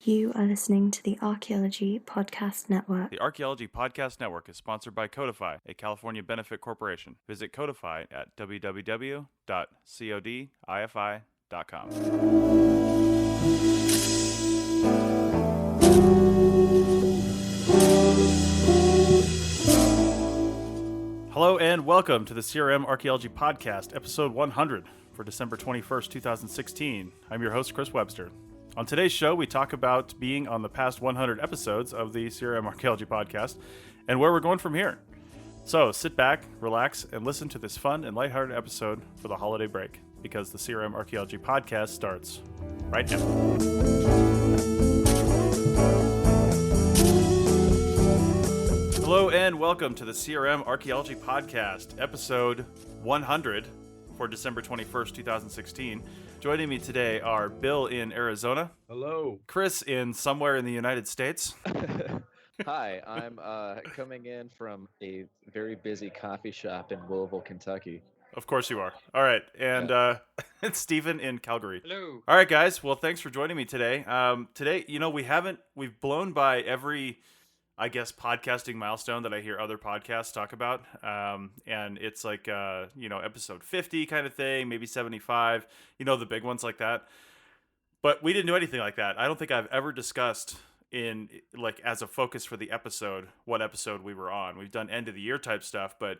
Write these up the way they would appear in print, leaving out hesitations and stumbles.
You are listening to the Archaeology Podcast Network. The Archaeology Podcast Network is sponsored by Codify, a California benefit corporation. Visit Codify at www.codifi.com. Hello and welcome to the CRM Archaeology Podcast, episode 100 for December 21st, 2016. I'm your host, Chris Webster. On today's show, we talk about being on the past 100 episodes of the CRM Archaeology Podcast and where we're going from here. So sit back, relax, and listen to this fun and lighthearted episode for the holiday break, because the CRM Archaeology Podcast starts right now. Hello and welcome to the CRM Archaeology Podcast, episode 100 for December 21st, 2016. Joining me today are Bill in Arizona. Hello. Chris in somewhere in the United States. Hi, I'm coming in from a very busy coffee shop in Louisville, Kentucky. Of course you are. All right. And it's Stephen in Calgary. Hello. All right, guys. Well, thanks for joining me today. Today, we've blown by every, I guess, podcasting milestone that I hear other podcasts talk about. And it's like, episode 50 kind of thing, maybe 75, the big ones like that. But we didn't do anything like that. I don't think I've ever discussed in like as a focus for the episode what episode we were on. We've done end of the year type stuff, but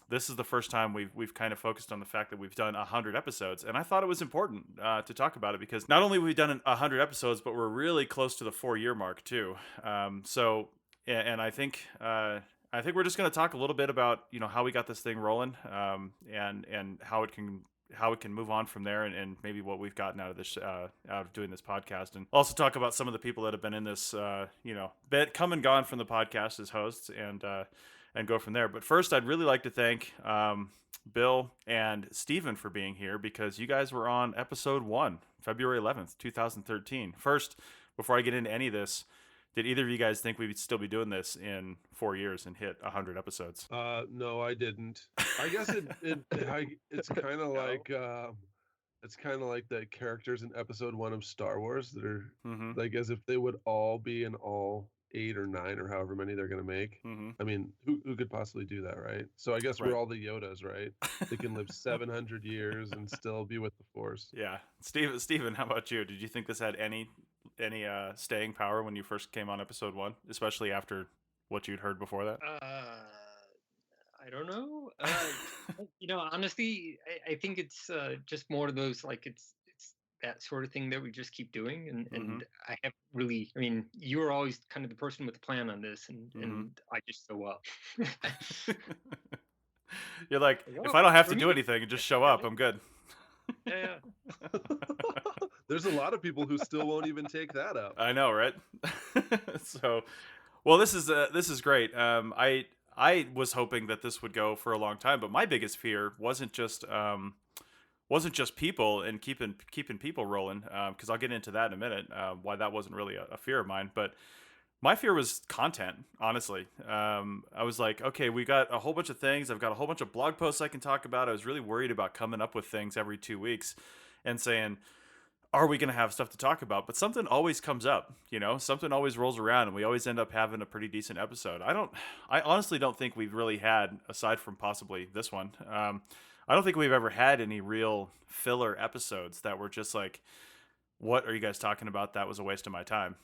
this is the first time we've kind of focused on the fact that we've done 100 episodes, and I thought it was important to talk about it because not only have we done 100 episodes, but we're really close to the 4-year mark too. And I think we're just going to talk a little bit about how we got this thing rolling, and how it can move on from there, and maybe what we've gotten out of this, out of doing this podcast, and also talk about some of the people that have been in this, come and gone from the podcast as hosts, and go from there. But first, I'd really like to thank Bill and Stephen for being here, because you guys were on episode 1, February 11th, 2013. First, before I get into any of this, did either of you guys think we would still be doing this in 4 years and hit 100 episodes? No, I didn't. I guess it's kind of like the characters in episode 1 of Star Wars that are like as if they would all be in all 8 or 9 or however many they're going to make. I mean, who could possibly do that, right? So I guess Right. we're all the Yodas, right? They can live 700 years and still be with the Force. Yeah. Steven, how about you? Did you think this had any staying power when you first came on episode 1, especially after what you'd heard before that? I don't know. Honestly, I think it's just more of those, like, it's that sort of thing that we just keep doing, and I have really. I mean, you were always kind of the person with the plan on this, and I just show up. You're like, if I don't have to do anything and just show up, I'm good. Yeah. There's a lot of people who still won't even take that up. I know, right? So, well, this is great. I was hoping that this would go for a long time, but my biggest fear wasn't just people and keeping people rolling, because I'll get into that in a minute, why that wasn't really a fear of mine. But my fear was content, honestly. I was like, okay, we got a whole bunch of things. I've got a whole bunch of blog posts I can talk about. I was really worried about coming up with things every 2 weeks and saying, are we going to have stuff to talk about? But something always comes up, something always rolls around, and we always end up having a pretty decent episode. I honestly don't think we've really had, aside from possibly this one, I don't think we've ever had any real filler episodes that were just like, what are you guys talking about? That was a waste of my time.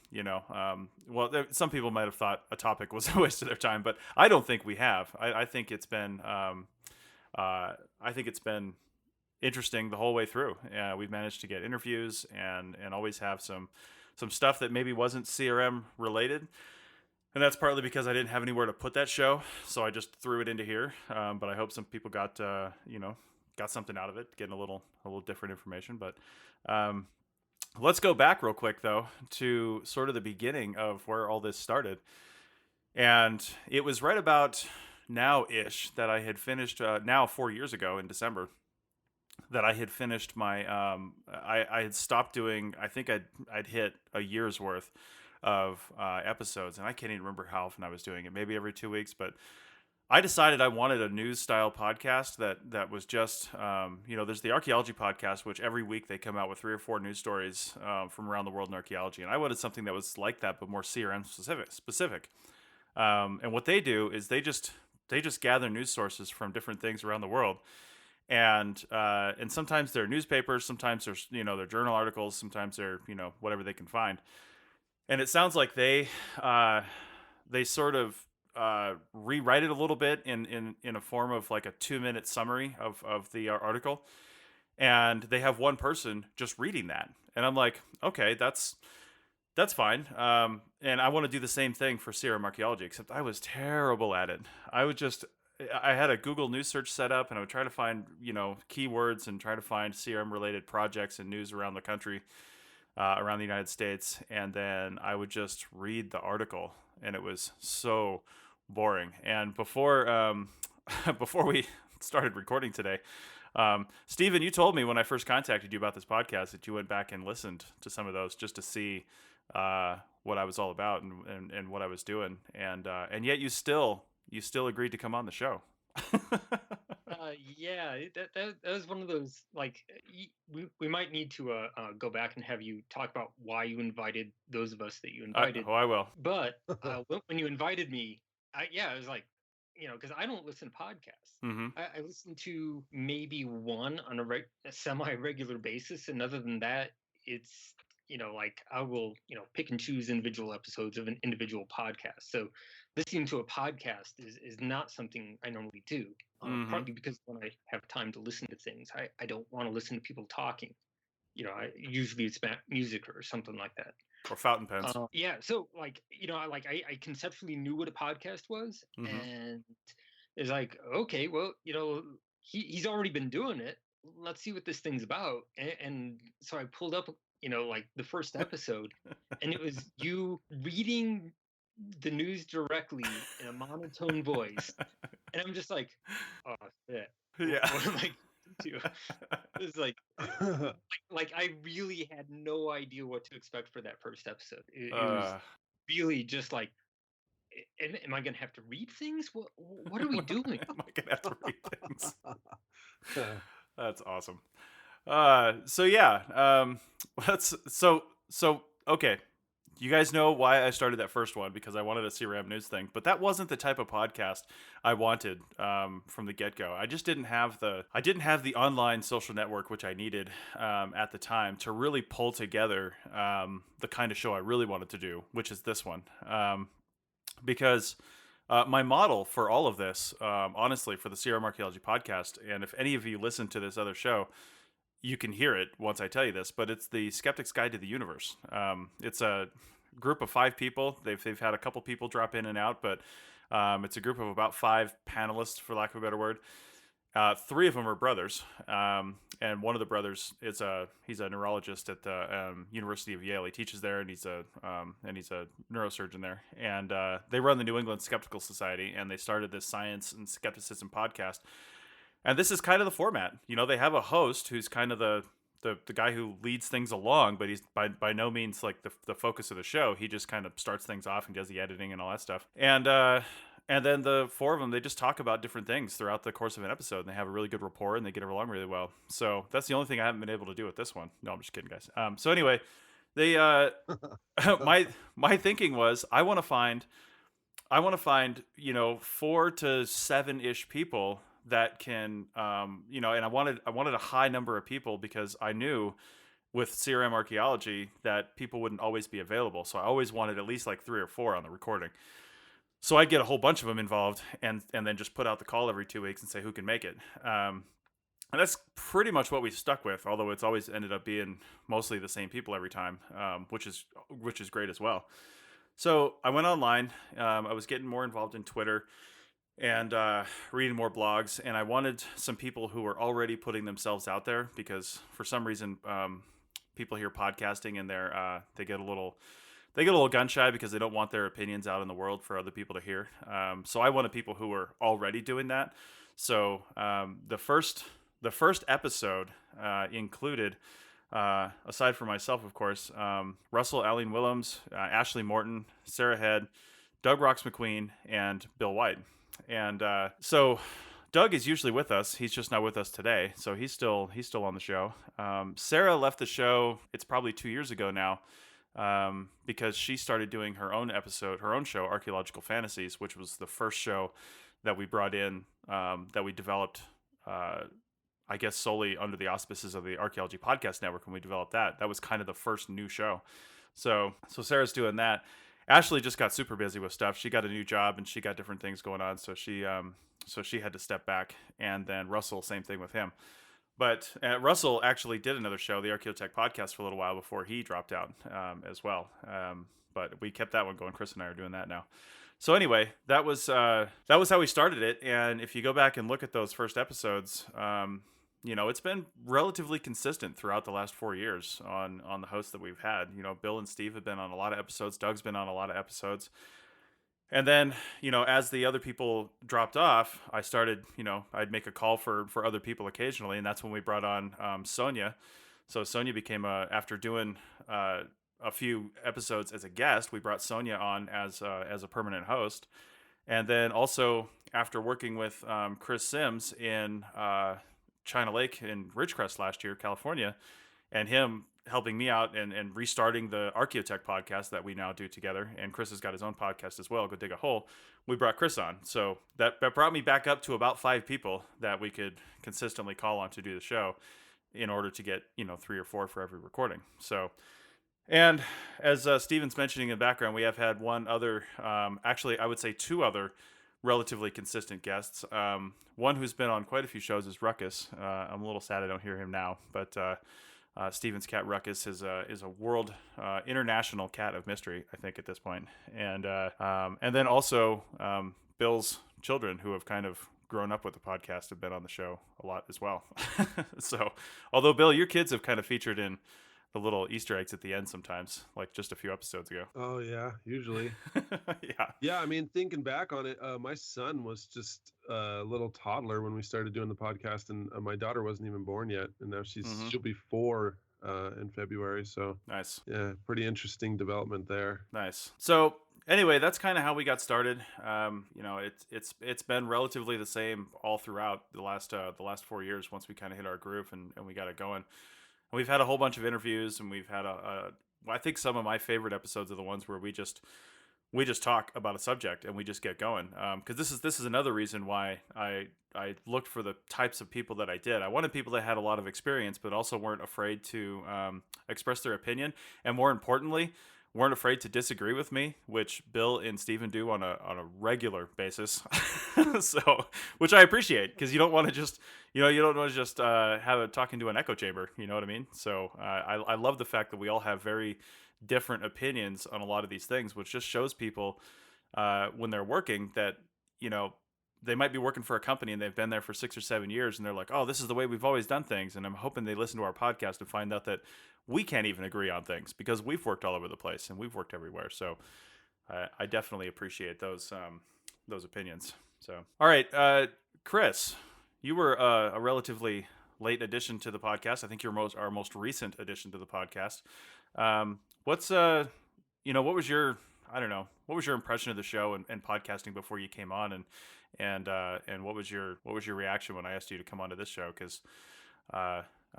Some people might have thought a topic was a waste of their time, but I don't think we have. I think it's been, interesting the whole way through. We've managed to get interviews and always have some stuff that maybe wasn't CRM related. And that's partly because I didn't have anywhere to put that show, so I just threw it into here. But I hope some people got something out of it, getting a little different information. But let's go back real quick, though, to sort of the beginning of where all this started. And it was right about now-ish that I had finished, now 4 years ago in December, that I had finished my, I had stopped doing, I think I'd hit a year's worth of episodes, and I can't even remember how often I was doing it, maybe every 2 weeks, but I decided I wanted a news style podcast that was just, there's the Archaeology podcast, which every week they come out with 3 or 4 news stories from around the world in archaeology, and I wanted something that was like that but more CRM specific. And what they do is they just gather news sources from different things around the world, and sometimes they're newspapers, sometimes there's they're journal articles, sometimes they're whatever they can find. And it sounds like they sort of rewrite it a little bit in a form of like a 2-minute summary of the article, and they have one person just reading that, and I'm like, okay, that's fine. And I want to do the same thing for CRM archaeology, except I was terrible at it. I had a Google News search set up, and I would try to find keywords and try to find CRM related projects and news around the country, around the United States, and then I would just read the article, and it was so boring. And before we started recording today, Stephen, you told me when I first contacted you about this podcast that you went back and listened to some of those just to see what I was all about and what I was doing, and yet you still agreed to come on the show. Yeah, that was one of those, like, we might need to go back and have you talk about why you invited those of us that you invited. I will. But when you invited me, I was like, because I don't listen to podcasts. Mm-hmm. I listen to maybe one on a semi-regular basis, and other than that, it's like I will pick and choose individual episodes of an individual podcast. So listening to a podcast is not something I normally do. Partly because when I have time to listen to things, I don't want to listen to people talking. Usually it's music or something like that. Or fountain pens. Yeah, so like I conceptually knew what a podcast was, and it's like, okay, well, he's already been doing it. Let's see what this thing's about. And so I pulled up, like the first episode, and it was you reading the news directly in a monotone voice, and I'm just like, oh shit, Yeah. what am I to? It's like I really had no idea what to expect for that first episode. It was really just like, am I gonna have to read things? What are we doing? Am I gonna have to read things? That's awesome. So yeah, okay. You guys know why I started that first one, because I wanted a CRM news thing, but that wasn't the type of podcast I wanted from the get-go. I just didn't have the online social network which I needed at the time to really pull together the kind of show I really wanted to do, which is this one. Because my model for all of this, honestly, for the CRM Archaeology podcast, and if any of you listen to this other show, you can hear it once I tell you this, but it's the Skeptic's Guide to the Universe. It's a group of 5 people. They've had a couple people drop in and out, but it's a group of about 5 panelists, for lack of a better word. 3 of them are brothers, and one of the brothers he's a neurologist at the University of Yale. He teaches there, and he's a neurosurgeon there. And they run the New England Skeptical Society, and they started this science and skepticism podcast. And this is kind of the format. They have a host who's kind of the guy who leads things along, but he's by no means like the focus of the show. He just kind of starts things off and does the editing and all that stuff. And then the 4 of them, they just talk about different things throughout the course of an episode, and they have a really good rapport, and they get along really well. So that's the only thing I haven't been able to do with this one. No, I'm just kidding, guys. So anyway, they my thinking was I want to find 4 to 7 ish people that can and I wanted a high number of people, because I knew with CRM archaeology that people wouldn't always be available. So I always wanted at least like 3 or 4 on the recording. So I'd get a whole bunch of them involved, and then just put out the call every 2 weeks and say who can make it. And that's pretty much what we stuck with, although it's always ended up being mostly the same people every time, which is great as well. So I went online. I was getting more involved in Twitter and reading more blogs, and I wanted some people who were already putting themselves out there, because for some reason people hear podcasting and they get a little gun shy because they don't want their opinions out in the world for other people to hear. So I wanted people who were already doing that. So the first episode included, aside from myself, of course, Russell Allen Willems, Ashley Morton, Sarah Head, Doug Rocks McQueen, and Bill White. And so Doug is usually with us. He's just not with us today, so he's still on the show. Sarah left the show. It's probably 2 years ago now, because she started doing her own show, Archaeological Fantasies, which was the first show that we brought in, that we developed. I guess solely under the auspices of the Archaeology Podcast Network when we developed that. That was kind of the first new show. So Sarah's doing that. Ashley just got super busy with stuff. She got a new job and she got different things going on, so she had to step back. And then Russell, same thing with him. But Russell actually did another show, the Archaeotech Podcast, for a little while before he dropped out, as well. But we kept that one going. Chris and I are doing that now. So anyway, that was how we started it. And if you go back and look at those first episodes, it's been relatively consistent throughout the last 4 years on the hosts that we've had. Bill and Steve have been on a lot of episodes. Doug's been on a lot of episodes. And then, as the other people dropped off, I started, I'd make a call for other people occasionally. And that's when we brought on Sonia. So Sonia became after doing a few episodes as a guest, we brought Sonia on as a permanent host. And then also after working with Chris Sims in China Lake in Ridgecrest last year, California, and him helping me out and restarting the Archaeotech podcast that we now do together. And Chris has got his own podcast as well, Go Dig a Hole. We brought Chris on. So that brought me back up to about 5 people that we could consistently call on to do the show in order to get, 3 or 4 for every recording. So, and as Steven's mentioning in the background, we have had one other, actually, I would say 2 other relatively consistent guests. One who's been on quite a few shows is Ruckus. I'm a little sad I don't hear him now, but Steven's cat Ruckus is a world international cat of mystery, I think, at this point. And then also Bill's children, who have kind of grown up with the podcast, have been on the show a lot as well. So, although Bill, your kids have kind of featured in the little Easter eggs at the end sometimes, like just a few episodes ago. Oh yeah, usually. Yeah. Yeah, I mean, thinking back on it, my son was just a little toddler when we started doing the podcast, and my daughter wasn't even born yet, and now she'll be 4 in February. So Nice. Yeah, pretty interesting development there. Nice. So anyway, that's kind of how we got started. It's been relatively the same all throughout the last 4 years. Once we kind of hit our groove and we got it going. We've had a whole bunch of interviews, and we've had I think some of my favorite episodes are the ones where we just talk about a subject and we just get going. Because this is another reason why I looked for the types of people that I did. I wanted people that had a lot of experience, but also weren't afraid to express their opinion, and more importantly, weren't afraid to disagree with me, which Bill and Steven do on a regular basis. So, which I appreciate, because you don't want to just have a talking to an echo chamber. You know what I mean? So I love the fact that we all have very different opinions on a lot of these things, which just shows people when they're working that they might be working for a company and they've been there for 6 or 7 years, and they're like, oh, this is the way we've always done things. And I'm hoping they listen to our podcast and find out that we can't even agree on things, because we've worked all over the place and we've worked everywhere. So I definitely appreciate those opinions. So, all right, Chris, you were a relatively late addition to the podcast. I think you're our most recent addition to the podcast. What was your impression of the show and podcasting before you came on, and what was your reaction when I asked you to come onto this show? Because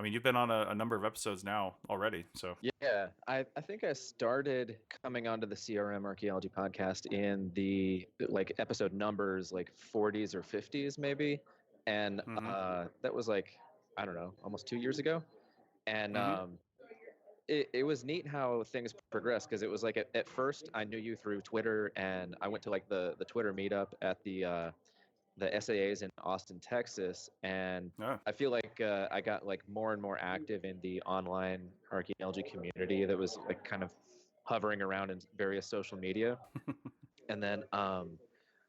you've been on a number of episodes now already. So yeah, I think I started coming onto the CRM Archaeology podcast in the episode numbers 40s or 50s maybe, and that was I don't know, almost 2 years ago, and it was neat how things progressed, because it was at first I knew you through Twitter, and I went to the Twitter meetup at the SAAs in Austin, Texas, and I feel like I got more and more active in the online archaeology community that was kind of hovering around in various social media, and then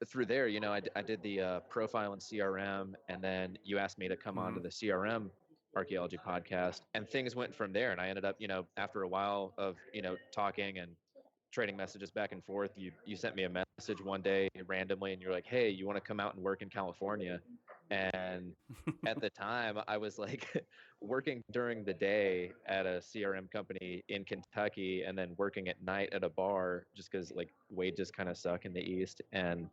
through there, I did the profile in CRM, and then you asked me to come on to the CRM Archaeology podcast, and things went from there. And I ended up, after a while of, talking and trading messages back and forth, you sent me a message one day randomly, and you're like, hey, you want to come out and work in California? And at the time, I was working during the day at a CRM company in Kentucky, and then working at night at a bar, just because wages kind of suck in the East. And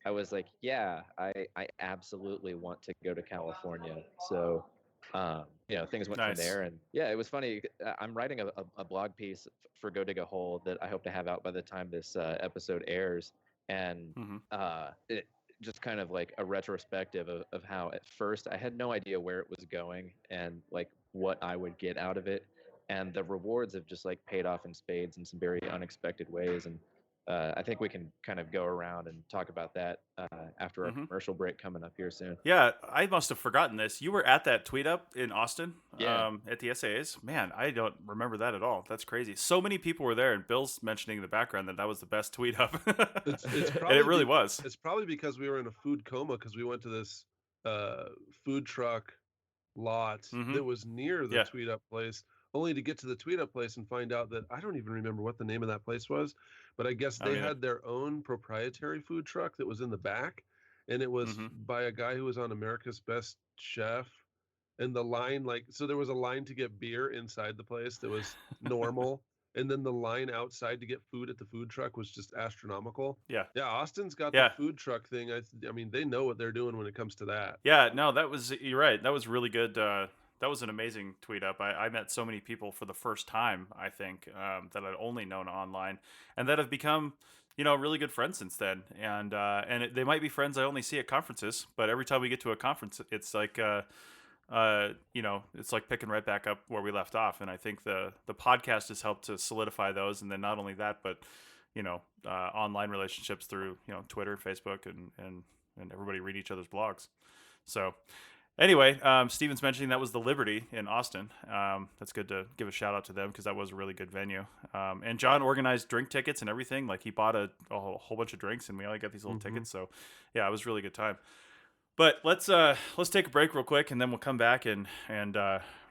I was like, yeah, I absolutely want to go to California. So, things went from Nice. there. And yeah, it was funny. I'm writing a blog piece for Go Dig a Hole that I hope to have out by the time this episode airs. And Mm-hmm. it just kind of like a retrospective of how at first I had no idea where it was going and like what I would get out of it. And the rewards have just like paid off in spades in some very unexpected ways. And I think we can kind of go around and talk about that after our Mm-hmm. commercial break coming up here soon. Yeah, I must have forgotten this. You were at that tweet up in Austin, Yeah. at the SAAs. Man, I don't remember that at all. That's crazy. So many people were there, and Bill's mentioning in the background that was the best tweet up, It's and probably it really was. It's probably because we were in a food coma because we went to this food truck lot Mm-hmm. that was near the Yeah. tweet up place, only to get to the tweet up place and find out that I don't even remember what the name of that place was, but I guess I don't they either. had their own proprietary food truck that was in the back, and it was Mm-hmm. by a guy who was on America's Best Chef. And the line, like, so there was a line to get beer inside the place that was normal. And then the line outside to get food at the food truck was just astronomical. Yeah. Yeah, Austin's got Yeah. the food truck thing. I mean, they know what they're doing when it comes to that. Yeah, no, you're right. That was really good. That was an amazing tweet up. I met so many people for the first time, I think, that I'd only known online and that have become, really good friends since then. And they might be friends I only see at conferences, but every time we get to a conference, it's like, it's like picking right back up where we left off. And I think the podcast has helped to solidify those. And then not only that, but, online relationships through, Twitter, Facebook, and everybody read each other's blogs. So anyway, Steven's mentioning that was the Liberty in Austin. That's good to give a shout out to them because that was a really good venue. And John organized drink tickets and everything. Like he bought a whole bunch of drinks and we all got these little tickets. So yeah, it was a really good time. But let's take a break real quick and then we'll come back and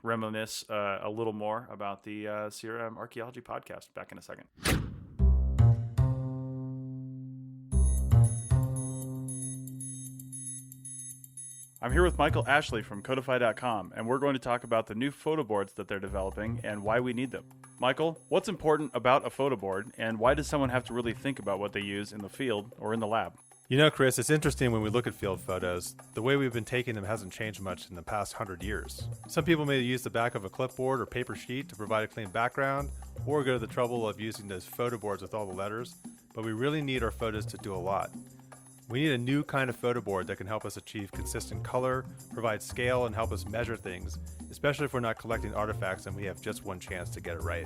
reminisce a little more about the CRM Archaeology podcast. Back in a second. I'm here with Michael Ashley from Codify.com, and we're going to talk about the new photo boards that they're developing and why we need them. Michael, what's important about a photo board, and why does someone have to really think about what they use in the field or in the lab? You know, Chris, it's interesting when we look at field photos. The way we've been taking them hasn't changed much in the past 100 years. Some people may use the back of a clipboard or paper sheet to provide a clean background, or go to the trouble of using those photo boards with all the letters, but we really need our photos to do a lot. We need a new kind of photo board that can help us achieve consistent color, provide scale, and help us measure things, especially if we're not collecting artifacts and we have just one chance to get it right.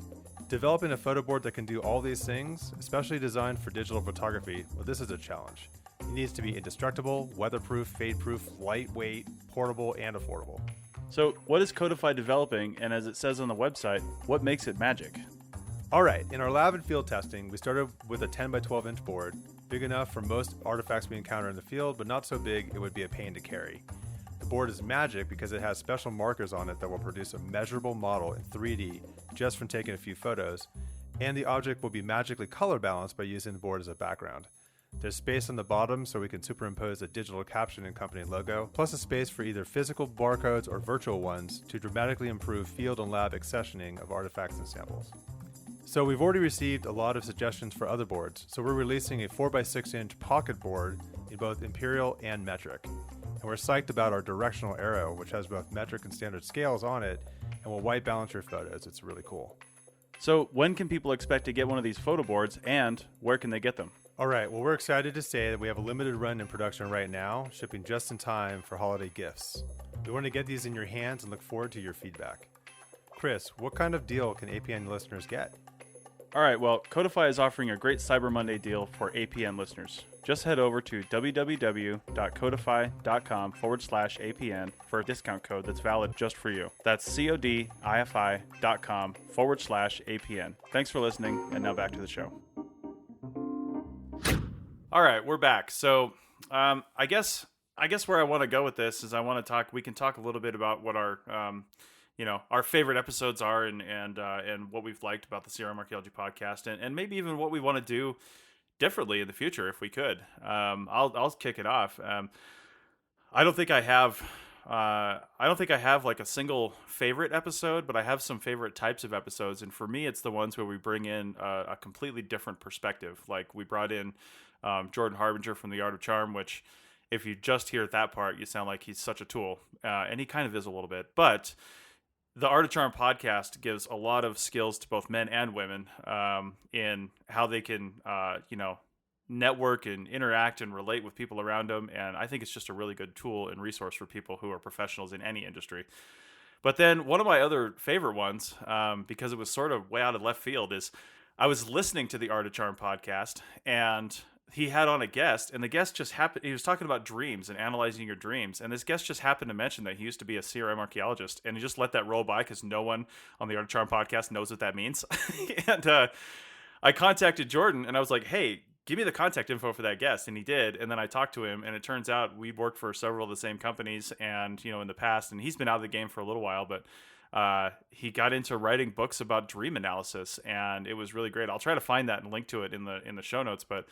Developing a photo board that can do all these things, especially designed for digital photography, well, this is a challenge. It needs to be indestructible, weatherproof, fade-proof, lightweight, portable, and affordable. So what is Codify developing, and as it says on the website, what makes it magic? All right, in our lab and field testing, we started with a 10 by 12 inch board, big enough for most artifacts we encounter in the field, but not so big it would be a pain to carry. The board is magic because it has special markers on it that will produce a measurable model in 3D just from taking a few photos, and the object will be magically color balanced by using the board as a background. There's space on the bottom so we can superimpose a digital caption and company logo, plus a space for either physical barcodes or virtual ones to dramatically improve field and lab accessioning of artifacts and samples. So we've already received a lot of suggestions for other boards, so we're releasing a 4x6 inch pocket board in both imperial and metric. And we're psyched about our directional arrow, which has both metric and standard scales on it, and will white balance your photos. It's really cool. So when can people expect to get one of these photo boards, and where can they get them? All right, well, we're excited to say that we have a limited run in production right now, shipping just in time for holiday gifts. We want to get these in your hands and look forward to your feedback. Chris, what kind of deal can APN listeners get? All right, well, Codify is offering a great Cyber Monday deal for APN listeners. Just head over to www.codify.com/APN for a discount code that's valid just for you. That's codifi.com/APN. Thanks for listening, and now back to the show. All right, we're back. So I guess where I want to go with this is we can talk a little bit about what our our favorite episodes are and what we've liked about the CRM Archaeology podcast and maybe even what we want to do differently in the future if we could. I'll kick it off. I don't think I have I don't think I have like a single favorite episode, but I have some favorite types of episodes. And for me, it's the ones where we bring in a completely different perspective. Like we brought in Jordan Harbinger from The Art of Charm, which if you just hear that part, you sound like he's such a tool. And he kind of is a little bit. But the Art of Charm podcast gives a lot of skills to both men and women in how they can, network and interact and relate with people around them. And I think it's just a really good tool and resource for people who are professionals in any industry. But then one of my other favorite ones, because it was sort of way out of left field, is I was listening to the Art of Charm podcast and he had on a guest, and the guest just happened, he was talking about dreams and analyzing your dreams. And this guest just happened to mention that he used to be a CRM archaeologist, and he just let that roll by because no one on the Art of Charm podcast knows what that means. And I contacted Jordan and I was like, hey, give me the contact info for that guest. And he did. And then I talked to him, and it turns out we worked for several of the same companies and, in the past, and he's been out of the game for a little while, but he got into writing books about dream analysis, and it was really great. I'll try to find that and link to it in the show notes, but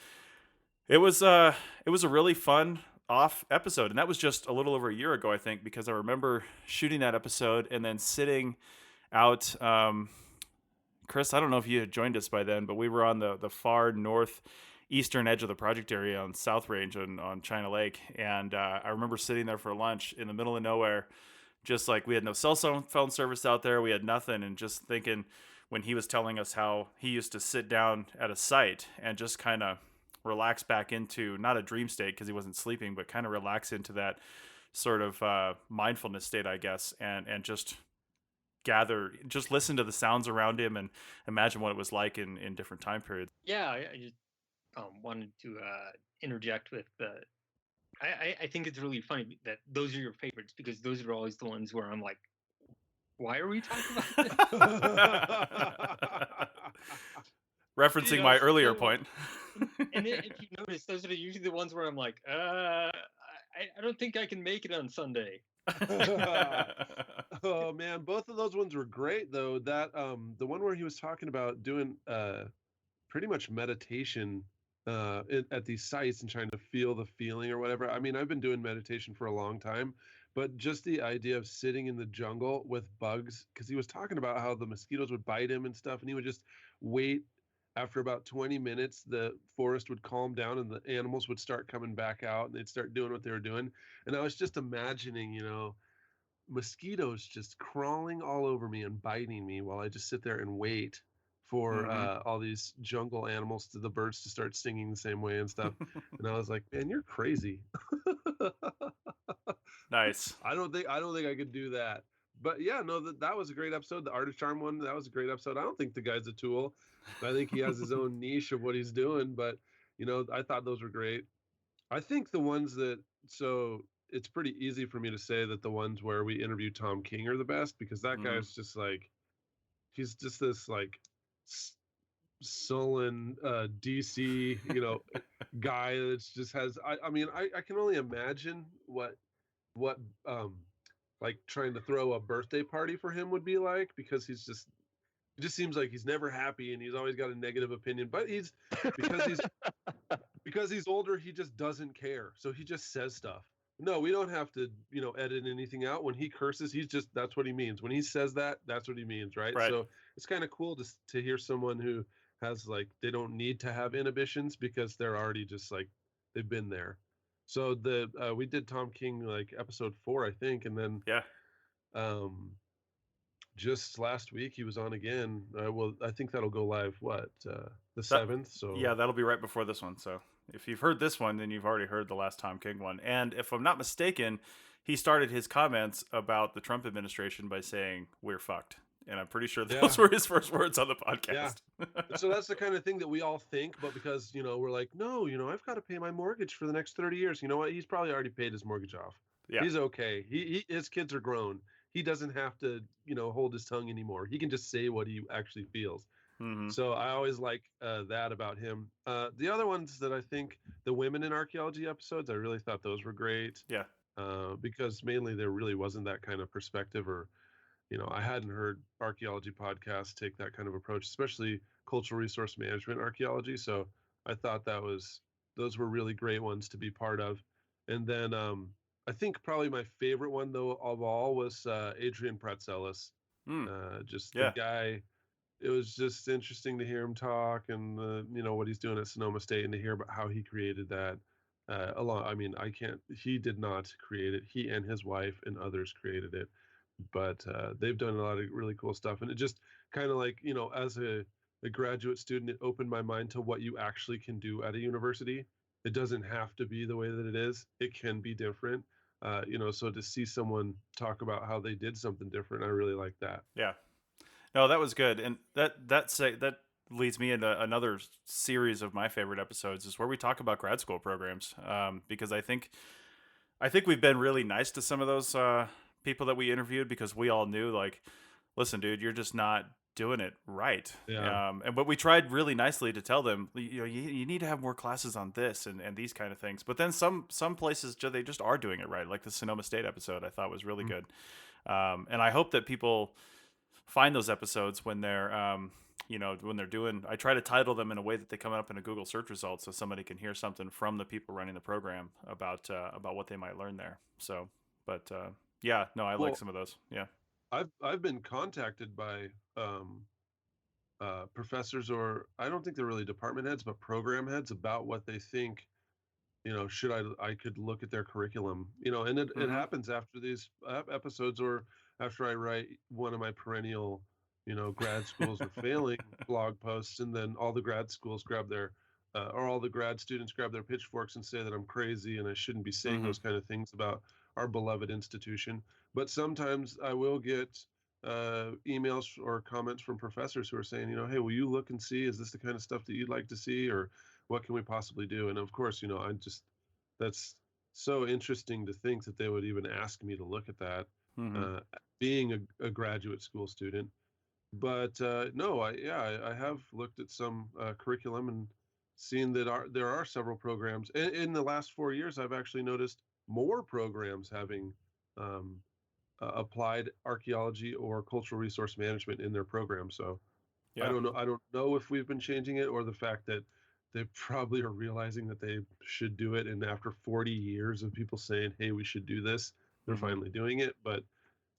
it was a really fun off episode. And that was just a little over a year ago, I think, because I remember shooting that episode and then sitting out, Chris, I don't know if you had joined us by then, but we were on the far northeastern edge of the project area on South Range on China Lake. And I remember sitting there for lunch in the middle of nowhere, just like we had no cell phone service out there. We had nothing. And just thinking when he was telling us how he used to sit down at a site and just kind of relax back into not a dream state because he wasn't sleeping, but kind of relax into that sort of mindfulness state, I guess, and just just listen to the sounds around him and imagine what it was like in different time periods. Yeah, I just wanted to interject with I think it's really funny that those are your favorites, because those are always the ones where I'm like, why are we talking about this? Referencing my earlier point. And then, if you notice, those are usually the ones where I'm like, I don't think I can make it on Sunday. Oh man, both of those ones were great though. That the one where he was talking about doing pretty much meditation at these sites and trying to feel the feeling or whatever. I mean, I've been doing meditation for a long time, but just the idea of sitting in the jungle with bugs, because he was talking about how the mosquitoes would bite him and stuff, and he would just wait. After about 20 minutes, the forest would calm down and the animals would start coming back out and they'd start doing what they were doing. And I was just imagining, mosquitoes just crawling all over me and biting me while I just sit there and wait for all these jungle animals, the birds to start singing the same way and stuff. And I was like, man, you're crazy. Nice. I don't think I could do that. But yeah, no, that was a great episode. The Art of Charm one, that was a great episode. I don't think the guy's a tool. I think he has his own niche of what he's doing, but I thought those were great. I think the ones so it's pretty easy for me to say that the ones where we interviewed Tom King are the best, because that guy's just like, he's just this like sullen DC, guy that just has, I mean, I can only imagine what like trying to throw a birthday party for him would be like, because it just seems like he's never happy and he's always got a negative opinion, but because he's older, he just doesn't care. So he just says stuff. No, we don't have to, edit anything out. When he curses, that's what he means. When he says that, that's what he means, right? So it's kind of cool to hear someone who has they don't need to have inhibitions because they're already just they've been there. So we did Tom King episode 4, I think, and then just last week he was on again. Well, I think that'll go live the 7th. So yeah, that'll be right before this one. So if you've heard this one, then you've already heard the last Tom King one. And if I'm not mistaken, he started his comments about the Trump administration by saying we're fucked. And I'm pretty sure those were his first words on the podcast. Yeah. So that's the kind of thing that we all think, but because, we're like, no, I've got to pay my mortgage for the next 30 years. You know what? He's probably already paid his mortgage off. Yeah. He's okay. His kids are grown. He doesn't have to, hold his tongue anymore. He can just say what he actually feels. Mm-hmm. So I always like that about him. The other ones that I think, the women in archaeology episodes, I really thought those were great. Yeah. Because mainly there really wasn't that kind of perspective, or I hadn't heard archaeology podcasts take that kind of approach, especially cultural resource management archaeology. So I thought those were really great ones to be part of. And then I think probably my favorite one though of all was Adrian Pratzelis. Mm, Just the yeah. guy. It was just interesting to hear him talk and what he's doing at Sonoma State and to hear about how he created that. I mean, I can't. He did not create it. He and his wife and others created it, but they've done a lot of really cool stuff. And it just kind of like as a graduate student, it opened my mind to what you actually can do at a university. It doesn't have to be the way that it is. It can be different. So to see someone talk about how they did something different, I really like that. Yeah. No, that was good, and that leads me into another series of my favorite episodes is where we talk about grad school programs, because I think we've been really nice to some of those people that we interviewed because we all knew like, listen, dude, you're just not doing it right. Yeah. But we tried really nicely to tell them, you need to have more classes on this and these kind of things. But then some places they just are doing it right, like the Sonoma State episode I thought was really good, and I hope that people find those episodes when they're when they're doing. I try to title them in a way that they come up in a Google search result so somebody can hear something from the people running the program about what they might learn there. So but yeah, no, I like some of those. Yeah. I've been contacted by professors, or I don't think they're really department heads, but program heads, about what they think. Should I could look at their curriculum. And it Mm-hmm. happens after these episodes, or after I write one of my perennial, grad schools are failing blog posts, and then all the grad schools grab their or all the grad students grab their pitchforks and say that I'm crazy and I shouldn't be saying Mm-hmm. those kind of things about our beloved institution. But sometimes I will get emails or comments from professors who are saying, hey, will you look and see, is this the kind of stuff that you'd like to see, or what can we possibly do? And of course, that's so interesting to think that they would even ask me to look at that, Mm-hmm. uh, being a graduate school student. But no, I have looked at some curriculum and seen that there are several programs. In the last 4 years, I've actually noticed more programs having um, applied archaeology or cultural resource management in their program. So I Yeah. don't know. I don't know if we've been changing it, or the fact that they probably are realizing that they should do it. And after 40 years of people saying, "Hey, we should do this," they're Mm-hmm. finally doing it. But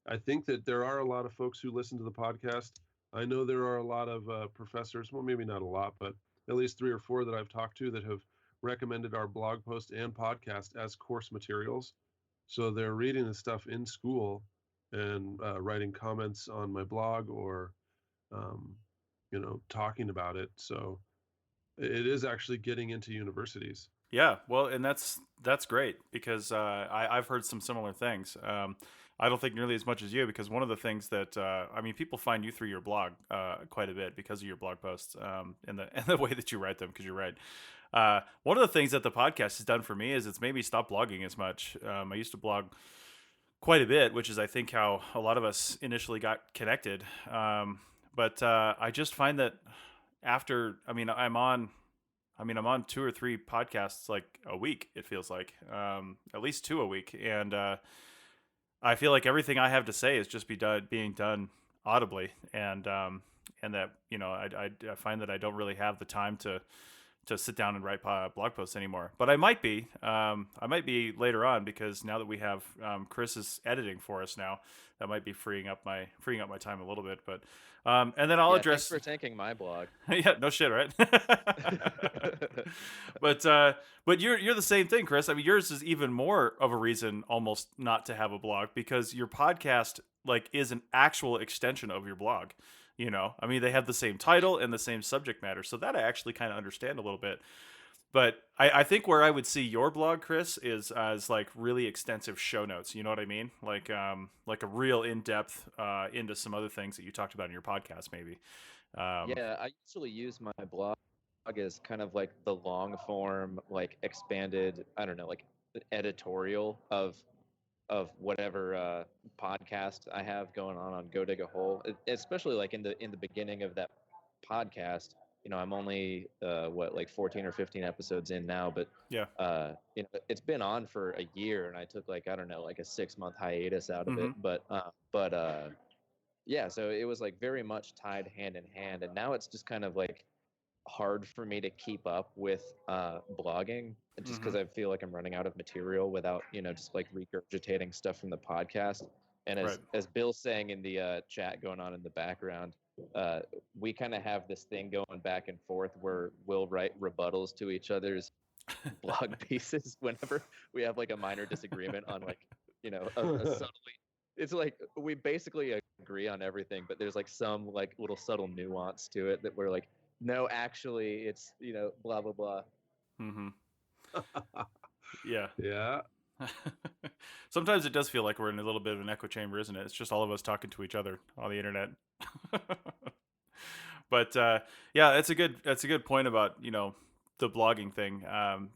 I think that there are a lot of folks who listen to the podcast. I know there are a lot of professors. Well, maybe not a lot, but at least 3 or 4 that I've talked to that have recommended our blog post and podcast as course materials. So they're reading the stuff in school and writing comments on my blog, or um, talking about it. So it is actually getting into universities. Yeah, well, and that's great because I've heard some similar things. I don't think nearly as much as you because one of the things that I mean, people find you through your blog quite a bit because of your blog posts and the and the way that you write them. Because you're right. One of the things that the podcast has done for me is it's made me stop blogging as much. I used to blog quite a bit, which is I think how a lot of us initially got connected. But I just find that after, I'm on 2 or 3 podcasts like a week. It feels like at least 2 a week, and I feel like everything I have to say is just being done audibly, and that I find that I don't really have the time to sit down and write blog posts anymore. But I might be. I might be later on because now that we have Chris is editing for us now, that might be freeing up my time a little bit. But and then I'll Yeah, address. thanks for tanking my blog. Yeah, no shit, right? but you're the same thing, Chris. I mean, yours is even more of a reason almost not to have a blog because your podcast like is an actual extension of your blog. I mean, they have the same title and the same subject matter, so that I actually kind of understand a little bit. But I think where I would see your blog, Chris, is as like really extensive show notes. You know what I mean? Like a real in depth into some other things that you talked about in your podcast, maybe. Yeah, I usually use my blog as kind of like the long form, like expanded, I don't know, like editorial of whatever podcast I have going on Go Dig a Hole. Especially like in the beginning of that podcast. I'm only like 14 or 15 episodes in now, but Yeah. it's been on for a year, and I took like, I don't know, like a 6-month hiatus out of Mm-hmm. it. But yeah, so it was like very much tied hand in hand, and now it's just kind of like hard for me to keep up with blogging, just because I feel like I'm running out of material without, just like regurgitating stuff from the podcast. And Right. as Bill's saying in the chat going on in the background, uh, we kind of have this thing going back and forth where we'll write rebuttals to each other's blog pieces whenever we have like a minor disagreement on like, a subtly. It's like we basically agree on everything, but there's like some like little subtle nuance to it that we're like, no, actually, it's blah blah blah. Mm-hmm. Yeah. Yeah. Sometimes it does feel like we're in a little bit of an echo chamber, isn't it? It's just all of us talking to each other on the internet. But yeah, that's a good point about the blogging thing,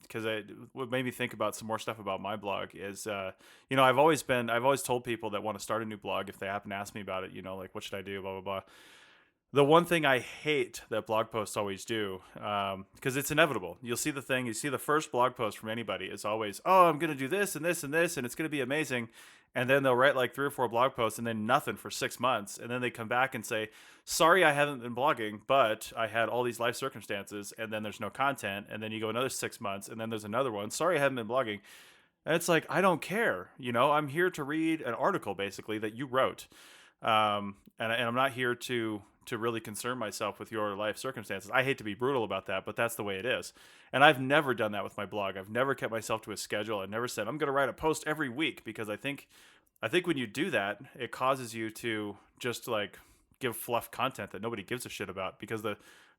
because what made me think about some more stuff about my blog is I've always told people that want to start a new blog, if they happen to ask me about it, like what should I do, blah blah blah. The one thing I hate that blog posts always do, because it's inevitable. You'll see the thing, you see the first blog post from anybody is always, oh, I'm going to do this and this and this, and it's going to be amazing. And then they'll write like 3 or 4 blog posts and then nothing for 6 months. And then they come back and say, sorry, I haven't been blogging, but I had all these life circumstances. And then there's no content. And then you go another 6 months and then there's another one. Sorry, I haven't been blogging. And it's like, I don't care. I'm here to read an article basically that you wrote. And I'm not here to really concern myself with your life circumstances. I hate to be brutal about that, but that's the way it is. And I've never done that with my blog. I've never kept myself to a schedule. I've never said I'm going to write a post every week, because I think when you do that, it causes you to just like give fluff content that nobody gives a shit about. Because the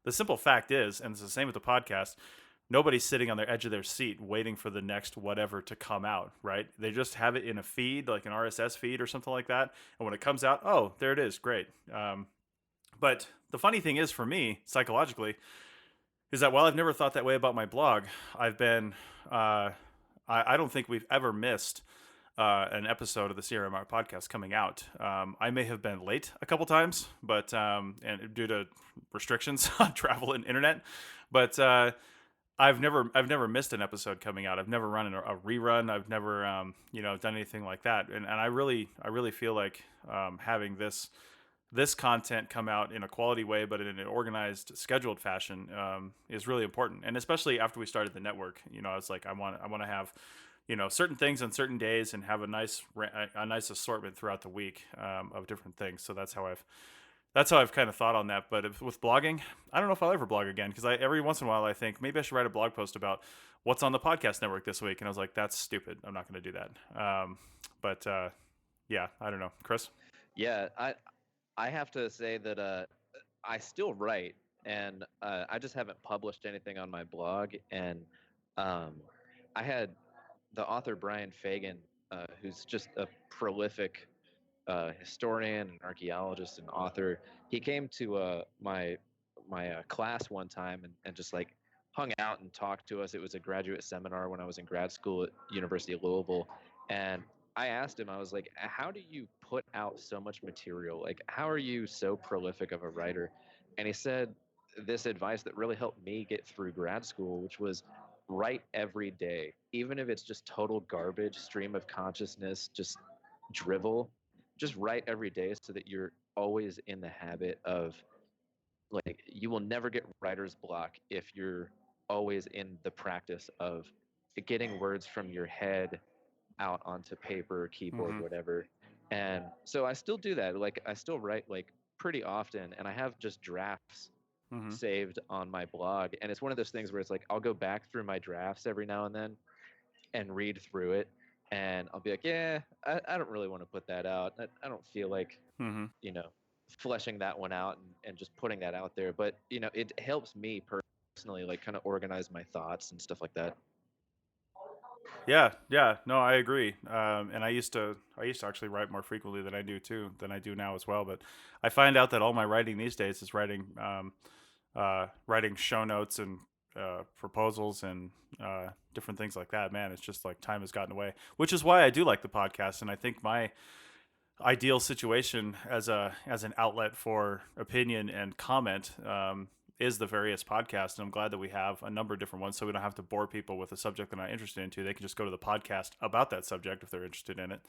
simple fact is, and it's the same with the podcast, nobody's sitting on the edge of their seat waiting for the next whatever to come out, right? They just have it in a feed, like an RSS feed or something like that. And when it comes out, oh, there it is. Great. But the funny thing is, for me, psychologically, is that while I've never thought that way about my blog, I've been, I don't think we've ever missed an episode of the CRMR podcast coming out. I may have been late a couple times, but and due to restrictions on travel and internet, but I've never missed an episode coming out. I've never run a rerun. I've never done anything like that. And I really feel like having this content come out in a quality way, but in an organized, scheduled fashion, is really important. And especially after we started the network, it's like I want to have certain things on certain days and have a nice assortment throughout the week of different things. So that's how I've kind of thought on that. But with blogging, I don't know if I'll ever blog again, because every once in a while I think maybe I should write a blog post about what's on the podcast network this week, and I was like, that's stupid. I'm not going to do that. But yeah, I don't know, Chris. Yeah, I have to say that I still write, and I just haven't published anything on my blog. And I had the author Brian Fagan, who's just a prolific historian and archaeologist and author. He came to my class one time and just like hung out and talked to us. It was a graduate seminar when I was in grad school at University of Louisville, and I asked him, I was like, how do you put out so much material? Like, how are you so prolific of a writer? And he said this advice that really helped me get through grad school, which was write every day, even if it's just total garbage, stream of consciousness, just drivel. Just write every day so that you're always in the habit of, like, you will never get writer's block if you're always in the practice of getting words from your head out onto paper, keyboard, whatever. And so I still do that. Like, I still write like pretty often, and I have just drafts saved on my blog. And it's one of those things where it's like I'll go back through my drafts every now and then and read through it, and I'll be like, yeah, I don't really want to put that out. I don't feel like fleshing that one out and just putting that out there. But it helps me personally, like, kind of organize my thoughts and stuff like that. Yeah, no, I agree. And I used to actually write more frequently than I do now as well. But I find out that all my writing these days is writing show notes and proposals and different things like that. Man, it's just like time has gotten away, which is why I do like the podcast. And I think my ideal situation as an outlet for opinion and comment is the various podcasts. And I'm glad that we have a number of different ones, so we don't have to bore people with a subject they're not interested into. They can just go to the podcast about that subject if they're interested in it.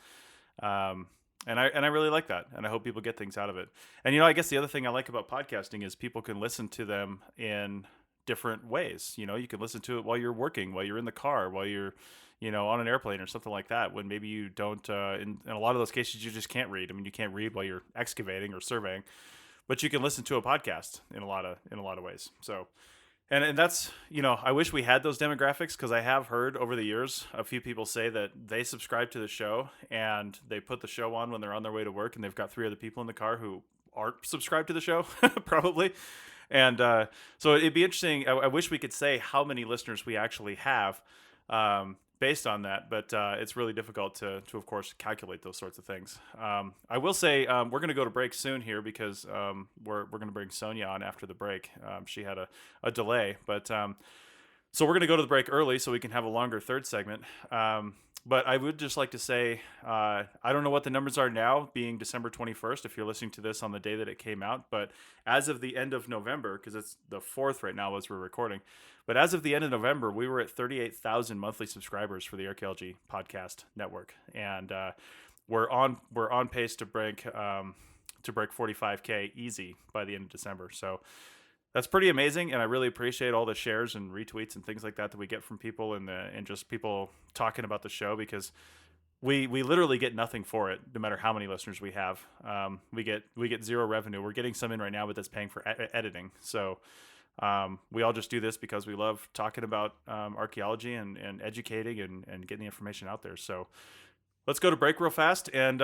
And I really like that, and I hope people get things out of it. And I guess the other thing I like about podcasting is people can listen to them in different ways. You know, you can listen to it while you're working, while you're in the car, while you're, on an airplane or something like that, when maybe you don't, in a lot of those cases, you just can't read. I mean, you can't read while you're excavating or surveying, but you can listen to a podcast in a lot of ways. So, and that's, I wish we had those demographics, because I have heard over the years a few people say that they subscribe to the show and they put the show on when they're on their way to work, and they've got 3 other people in the car who aren't subscribed to the show, probably. And so it'd be interesting. I wish we could say how many listeners we actually have, based on that, but it's really difficult to of course, calculate those sorts of things. I will say we're going to go to break soon here, because we're going to bring Sonia on after the break. She had a delay, but so we're going to go to the break early so we can have a longer third segment. But I would just like to say, I don't know what the numbers are now, being December 21st, if you're listening to this on the day that it came out. But as of the end of November, because it's the 4th right now as we're recording, but as of the end of November, we were at 38,000 monthly subscribers for the Archaeology Podcast Network, and we're on pace to break 45K easy by the end of December. So that's pretty amazing, and I really appreciate all the shares and retweets and things like that we get from people, and just people talking about the show, because we literally get nothing for it, no matter how many listeners we have. We get zero revenue. We're getting some in right now, but that's paying for editing. So we all just do this because we love talking about archaeology and educating and getting the information out there. So let's go to break real fast, and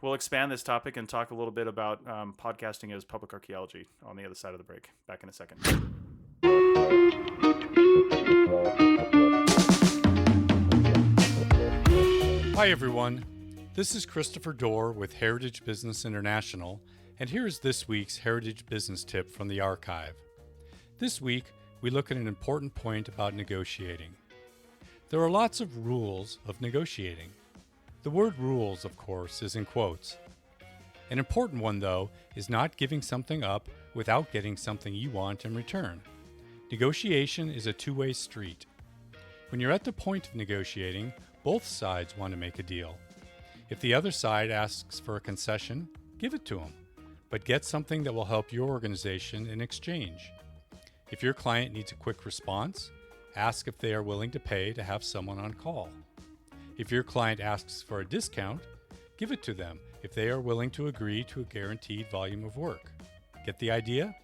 we'll expand this topic and talk a little bit about podcasting as public archaeology on the other side of the break. Back in a second. Hi, everyone. This is Christopher Dorr with Heritage Business International, and here's this week's Heritage Business Tip from the archive. This week, we look at an important point about negotiating. There are lots of rules of negotiating. The word rules, of course, is in quotes. An important one, though, is not giving something up without getting something you want in return. Negotiation is a two-way street. When you're at the point of negotiating, both sides want to make a deal. If the other side asks for a concession, give it to them, but get something that will help your organization in exchange. If your client needs a quick response, ask if they are willing to pay to have someone on call. If your client asks for a discount, give it to them if they are willing to agree to a guaranteed volume of work. Get the idea?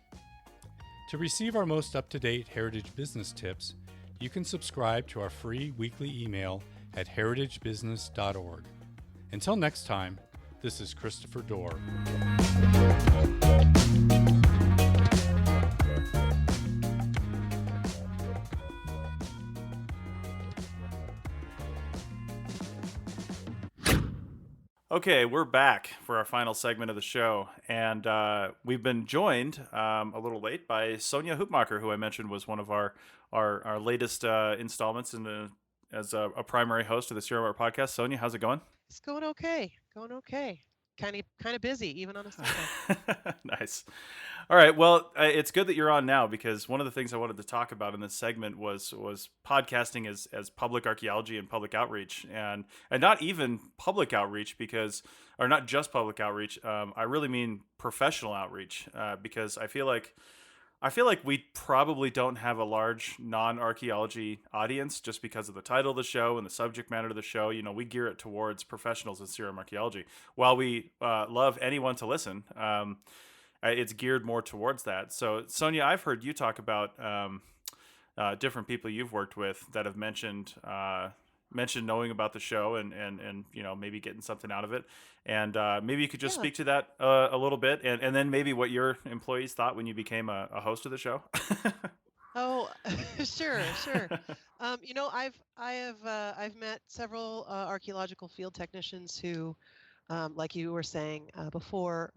To receive our most up-to-date Heritage Business tips, you can subscribe to our free weekly email at heritagebusiness.org. Until next time, this is Christopher Dorr. Okay, we're back for our final segment of the show, and we've been joined a little late by Sonia Hoopmacher, who I mentioned was one of our latest installments as a primary host of the CRMR podcast. Sonia, how's it going? It's going okay. Kind of busy, even on a Sunday. Nice. All right. Well, it's good that you're on now, because one of the things I wanted to talk about in this segment was podcasting as public archaeology and public outreach, and not even public outreach, or not just public outreach. I really mean professional outreach, because I feel like we probably don't have a large non-archaeology audience, just because of the title of the show and the subject matter of the show. We gear it towards professionals in CRM archaeology. While we love anyone to listen, it's geared more towards that. So, Sonia, I've heard you talk about different people you've worked with that have mentioned knowing about the show and maybe getting something out of it. And maybe you could just speak to that a little bit, and then maybe what your employees thought when you became a host of the show. Oh, sure. I've met several archaeological field technicians who, like you were saying before,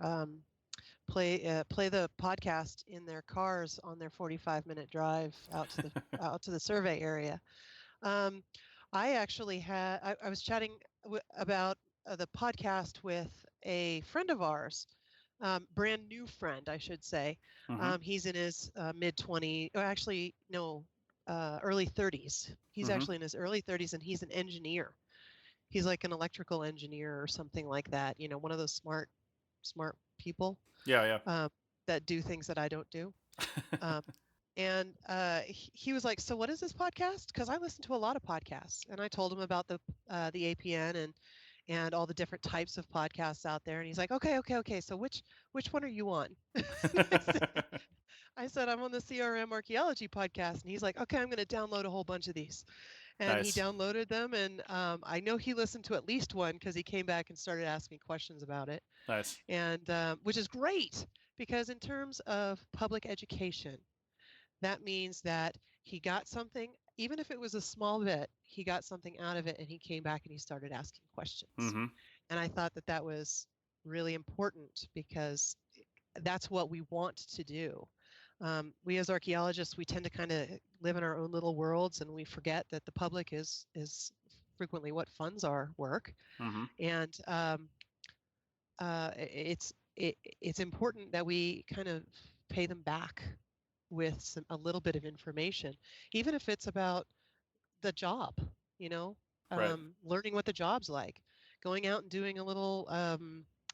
play the podcast in their cars on their 45-minute drive out to the survey area. I actually I was chatting about the podcast with a friend of ours, brand new friend, I should say. Mm-hmm. He's in his mid-20s, actually, no, early 30s. He's actually in his early 30s, and he's an engineer. He's like an electrical engineer or something like that. One of those smart people. Yeah. That do things that I don't do. And he was like, "So what is this podcast?" Because I listen to a lot of podcasts, and I told him about the APN and all the different types of podcasts out there. And he's like, "Okay. So which one are you on?" I said, "I'm on the CRM Archaeology podcast." And he's like, "Okay, I'm going to download a whole bunch of these." And he Nice. downloaded them, and I know he listened to at least one because he came back and started asking me questions about it. Nice. And which is great, because in terms of public education, that means that he got something, even if it was a small bit, he got something out of it, and he came back and he started asking questions. Mm-hmm. And I thought that was really important, because that's what we want to do. We as archaeologists, we tend to kind of live in our own little worlds, and we forget that the public is frequently what funds our work. Mm-hmm. And it's important that we kind of pay them back with a little bit of information, even if it's about the job, Right. learning what the job's like, going out and doing a little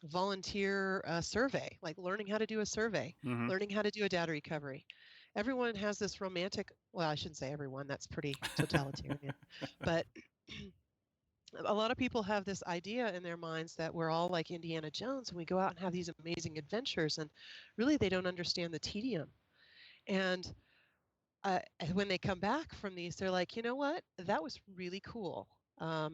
volunteer survey, like learning how to do a survey, Mm-hmm. learning how to do a data recovery. Everyone has this romantic, well, I shouldn't say everyone, that's pretty totalitarian, but a lot of people have this idea in their minds that we're all like Indiana Jones and we go out and have these amazing adventures, and really they don't understand the tedium. And when they come back from these, they're like, "You know what? That was really cool.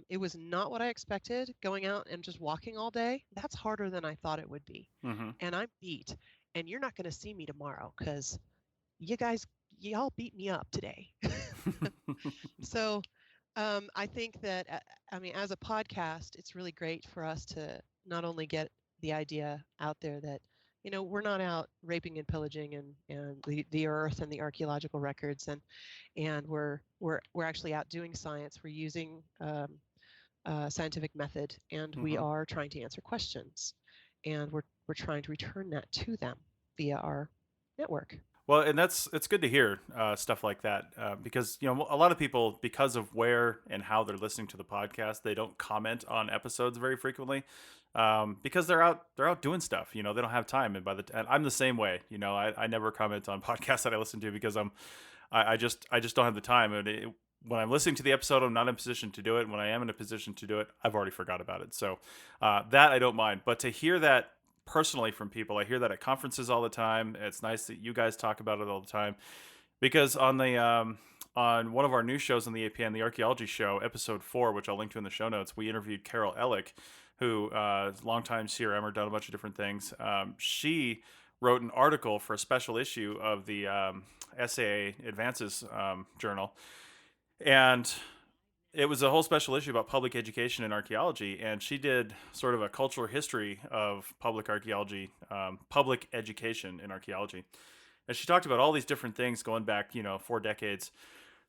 It was not what I expected. Going out and just walking all day, that's harder than I thought it would be. Mm-hmm. And I'm beat. And you're not going to see me tomorrow because y'all beat me up today." So I think that, as a podcast, it's really great for us to not only get the idea out there that, we're not out raping and pillaging and the earth and the archaeological records, and we're actually out doing science. We're using scientific method, and we Mm-hmm. are trying to answer questions, and we're trying to return that to them via our network. Well, and it's good to hear stuff like that because a lot of people, because of where and how they're listening to the podcast, they don't comment on episodes very frequently because they're out doing stuff. They don't have time, and I'm the same way. I never comment on podcasts that I listen to because I just don't have the time. And when I'm listening to the episode, I'm not in a position to do it. And when I am in a position to do it, I've already forgot about it. So that I don't mind. But to hear that personally from people, I hear that at conferences all the time. It's nice that you guys talk about it all the time, because on the on one of our new shows on the APN, the Archaeology Show, episode 4, which I'll link to in the show notes, we interviewed Carol Ellick, who is a longtime CRMer, done a bunch of different things. She wrote an article for a special issue of the SAA Advances journal, and it was a whole special issue about public education in archaeology, and she did sort of a cultural history of public archaeology, public education in archaeology. And she talked about all these different things going back, 4 decades,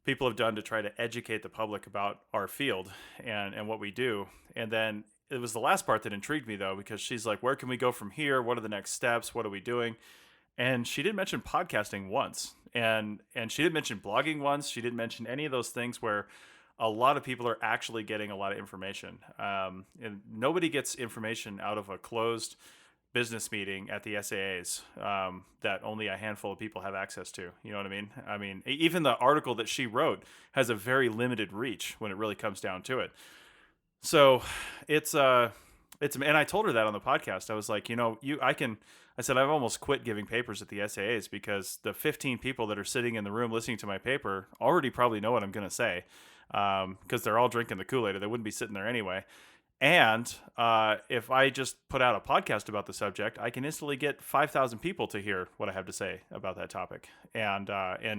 people have done to try to educate the public about our field and what we do. And then it was the last part that intrigued me, though, because she's like, where can we go from here? What are the next steps? What are we doing? And she didn't mention podcasting once. And she didn't mention blogging once. She didn't mention any of those things where a lot of people are actually getting a lot of information. And nobody gets information out of a closed business meeting at the SAAs that only a handful of people have access to. You know what I mean? I mean, even the article that she wrote has a very limited reach when it really comes down to it. So it's and I told her that on the podcast. I was like, I said, I've almost quit giving papers at the SAAs because the 15 people that are sitting in the room listening to my paper already probably know what I'm going to say, because they're all drinking the Kool-Aid, or they wouldn't be sitting there anyway. And if I just put out a podcast about the subject, I can instantly get 5,000 people to hear what I have to say about that topic. And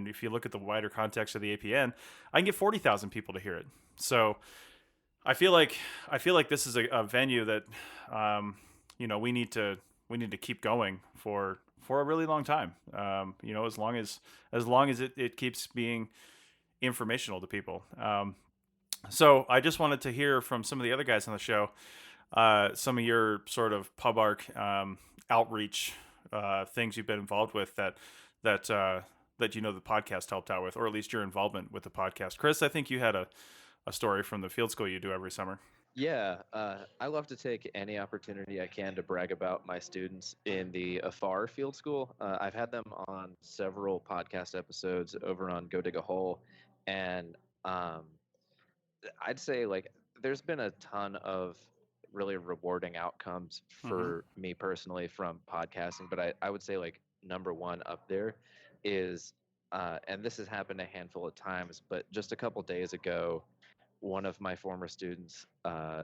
if you look at the wider context of the APN, I can get 40,000 people to hear it. So I feel like this is a venue that we need to keep going for a really long time. As long as it keeps being informational to people. So I just wanted to hear from some of the other guys on the show, some of your sort of pub arc outreach things you've been involved with that the podcast helped out with, or at least your involvement with the podcast. Chris, I think you had a story from the field school you do every summer. Yeah, I love to take any opportunity I can to brag about my students in the AFAR field school. I've had them on several podcast episodes over on Go Dig a Hole, and um, I'd say like there's been a ton of really rewarding outcomes Mm-hmm. for me personally from podcasting, but I would say like number one up there is, and this has happened a handful of times, but just a couple days ago, one of my former students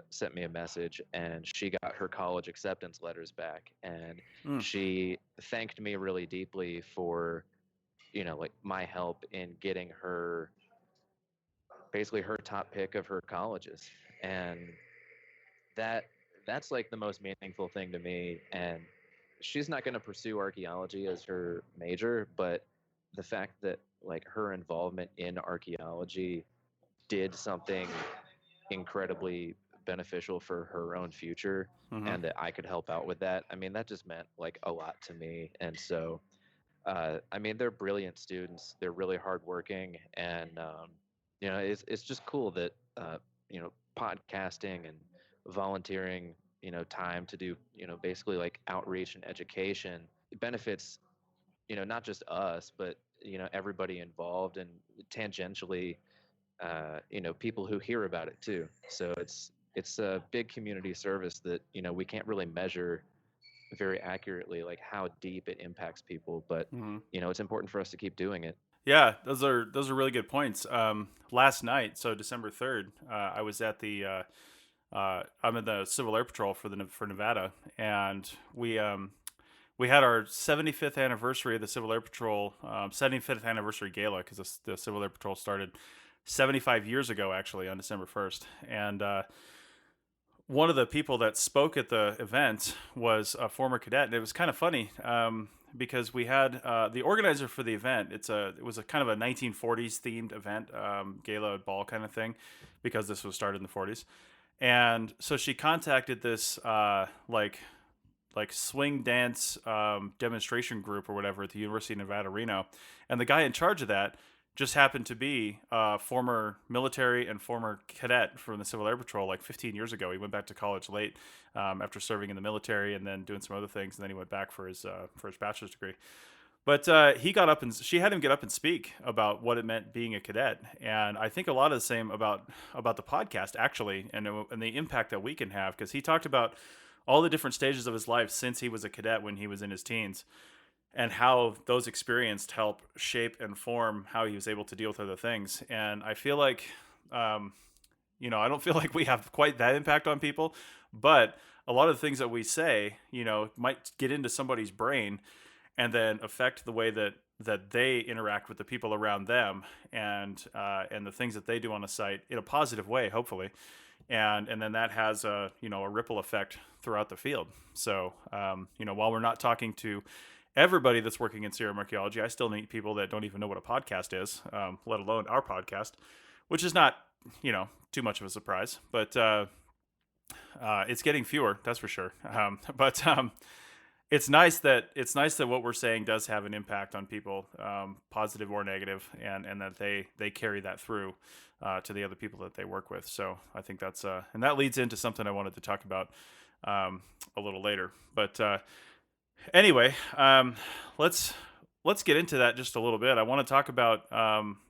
sent me a message and she got her college acceptance letters back, and Mm. she thanked me really deeply for, like my help in getting her basically her top pick of her colleges. And that that's like the most meaningful thing to me. And she's not going to pursue archaeology as her major, but the fact that like her involvement in archaeology did something incredibly beneficial for her own future, Mm-hmm. and that I could help out with that, I mean, that just meant like a lot to me. And so I mean, they're brilliant students. They're really hardworking, and it's just cool that podcasting and volunteering, time to do, basically like outreach and education, it benefits, not just us, but everybody involved, and tangentially, people who hear about it too. So it's a big community service that we can't really measure very accurately, like how deep it impacts people, but Mm-hmm. it's important for us to keep doing it. Yeah, those are really good points. Last night, so December 3rd, I was at the I'm in the Civil Air Patrol for Nevada, and we had our 75th anniversary of the Civil Air Patrol, 75th anniversary gala, because the Civil Air Patrol started 75 years ago, actually, on December 1st. And one of the people that spoke at the event was a former cadet, and it was kind of funny because we had the organizer for the event. It was a kind of a 1940s themed event, gala ball kind of thing, because this was started in the 40s. And so she contacted this like swing dance demonstration group or whatever at the University of Nevada, Reno, and the guy in charge of that just happened to be former military and former cadet from the Civil Air Patrol like 15 years ago. He went back to college late after serving in the military and then doing some other things, and then he went back for his bachelor's degree. But he got up and she had him get up and speak about what it meant being a cadet, and I think a lot of the same about the podcast actually, and the impact that we can have, because he talked about all the different stages of his life since he was a cadet when he was in his teens, and how those experiences help shape and form how he was able to deal with other things. And I feel like, um, I don't feel like we have quite that impact on people, but a lot of the things that we say, might get into somebody's brain and then affect the way that they interact with the people around them, and the things that they do on a site in a positive way, hopefully, and then that has a ripple effect throughout the field. So while we're not talking to everybody that's working in serum archaeology, I still meet people that don't even know what a podcast is, let alone our podcast, which is not too much of a surprise, but it's getting fewer, that's for sure. But it's nice that what we're saying does have an impact on people, positive or negative, and that they carry that through to the other people that they work with. So I think that's and that leads into something I wanted to talk about a little later. But anyway, let's get into that just a little bit. I want to talk about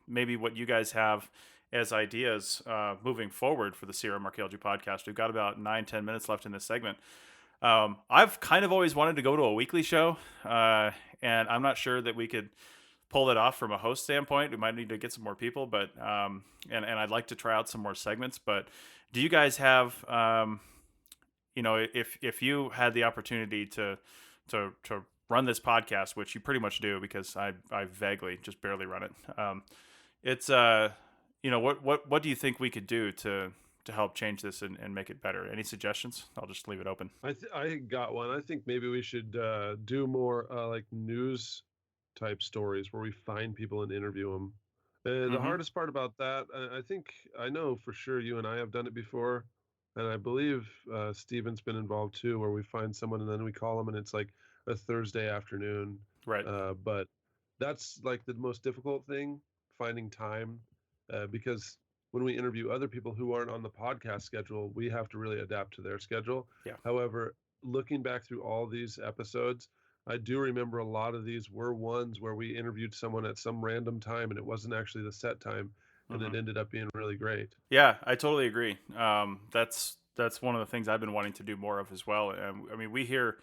maybe what you guys have as ideas moving forward for the Serum Archaeology podcast. We've got about 9-10 minutes left in this segment. I've kind of always wanted to go to a weekly show, and I'm not sure that we could pull it off from a host standpoint. We might need to get some more people, but and I'd like to try out some more segments. But do you guys have, if you had the opportunity to run this podcast, which you pretty much do because I vaguely just barely run it. It's what do you think we could do to help change this and make it better? Any suggestions? I'll just leave it open. I got one. I think maybe we should do more like news type stories where we find people and interview them. The hardest part about that, I think, I know for sure you and I have done it before, and I believe Steven's been involved too, where we find someone and then we call them and it's like a Thursday afternoon. Right. But that's like the most difficult thing, finding time, because when we interview other people who aren't on the podcast schedule, we have to really adapt to their schedule. Yeah. However, looking back through all these episodes, I do remember a lot of these were ones where we interviewed someone at some random time and it wasn't actually the set time, and it ended up being really great. Yeah, I totally agree. That's one of the things I've been wanting to do more of as well. I mean, we hear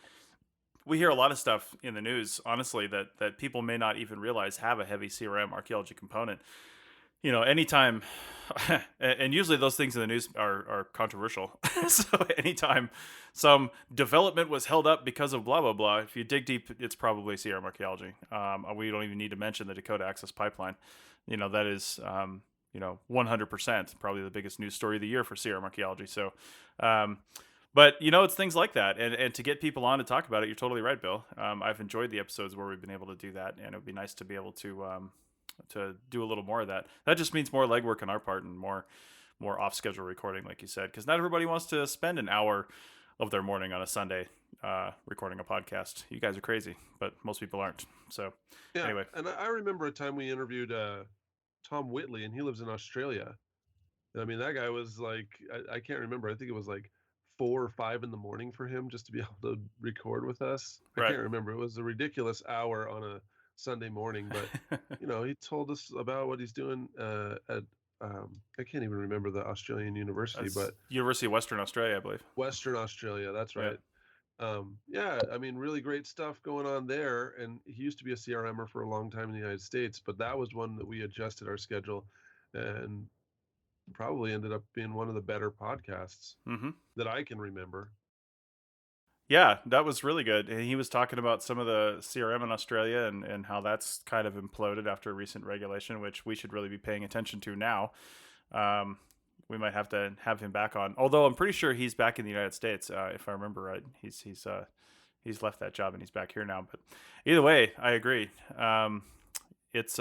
a lot of stuff in the news, honestly, that people may not even realize have a heavy CRM archaeology component. Anytime, and usually those things in the news are controversial. So anytime some development was held up because of blah, blah, blah, if you dig deep, it's probably CRM archaeology. We don't even need to mention the Dakota Access Pipeline. That is, 100% probably the biggest news story of the year for CRM archaeology. So, but it's things like that, and to get people on to talk about it, you're totally right, Bill. I've enjoyed the episodes where we've been able to do that, and it would be nice to be able to do a little more of that. That just means more legwork on our part and more off schedule recording, like you said, because not everybody wants to spend an hour of their morning on a Sunday recording a podcast. You guys are crazy, but most people aren't. So anyway, and I remember a time we interviewed Tom Whitley, and he lives in Australia. I mean, that guy was like, I can't remember. I think it was like 4 or 5 in the morning for him just to be able to record with us. I can't remember. It was a ridiculous hour on a Sunday morning, but he told us about what he's doing at I can't even remember the Australian university, but University of Western Australia, I believe. Western Australia, that's right. I mean, really great stuff going on there. And he used to be a CRMer for a long time in the United States, but that was one that we adjusted our schedule and probably ended up being one of the better podcasts that I can remember. Yeah, that was really good. And he was talking about some of the CRM in Australia and how that's kind of imploded after recent regulation, which we should really be paying attention to now. We might have to have him back on, although I'm pretty sure he's back in the United States, if I remember right. He's left that job and he's back here now. But either way, I agree. It's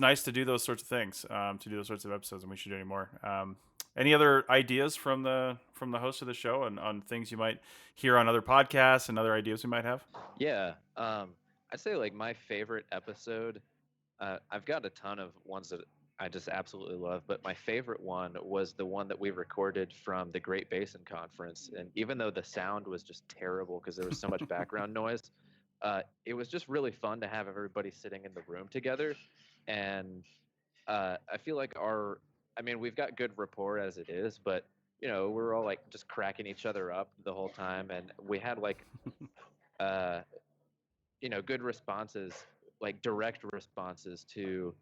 nice to do those sorts of things, to do those sorts of episodes, and we should do any more. Any other ideas from the host of the show on things you might hear on other podcasts and other ideas we might have? Yeah, I'd say like my favorite episode. I've got a ton of ones that I just absolutely love, but my favorite one was the one that we recorded from the Great Basin Conference. And even though the sound was just terrible because there was so much background noise, it was just really fun to have everybody sitting in the room together. And I feel like we've got good rapport as it is, but we're all like just cracking each other up the whole time. And we had like, good responses, like direct responses to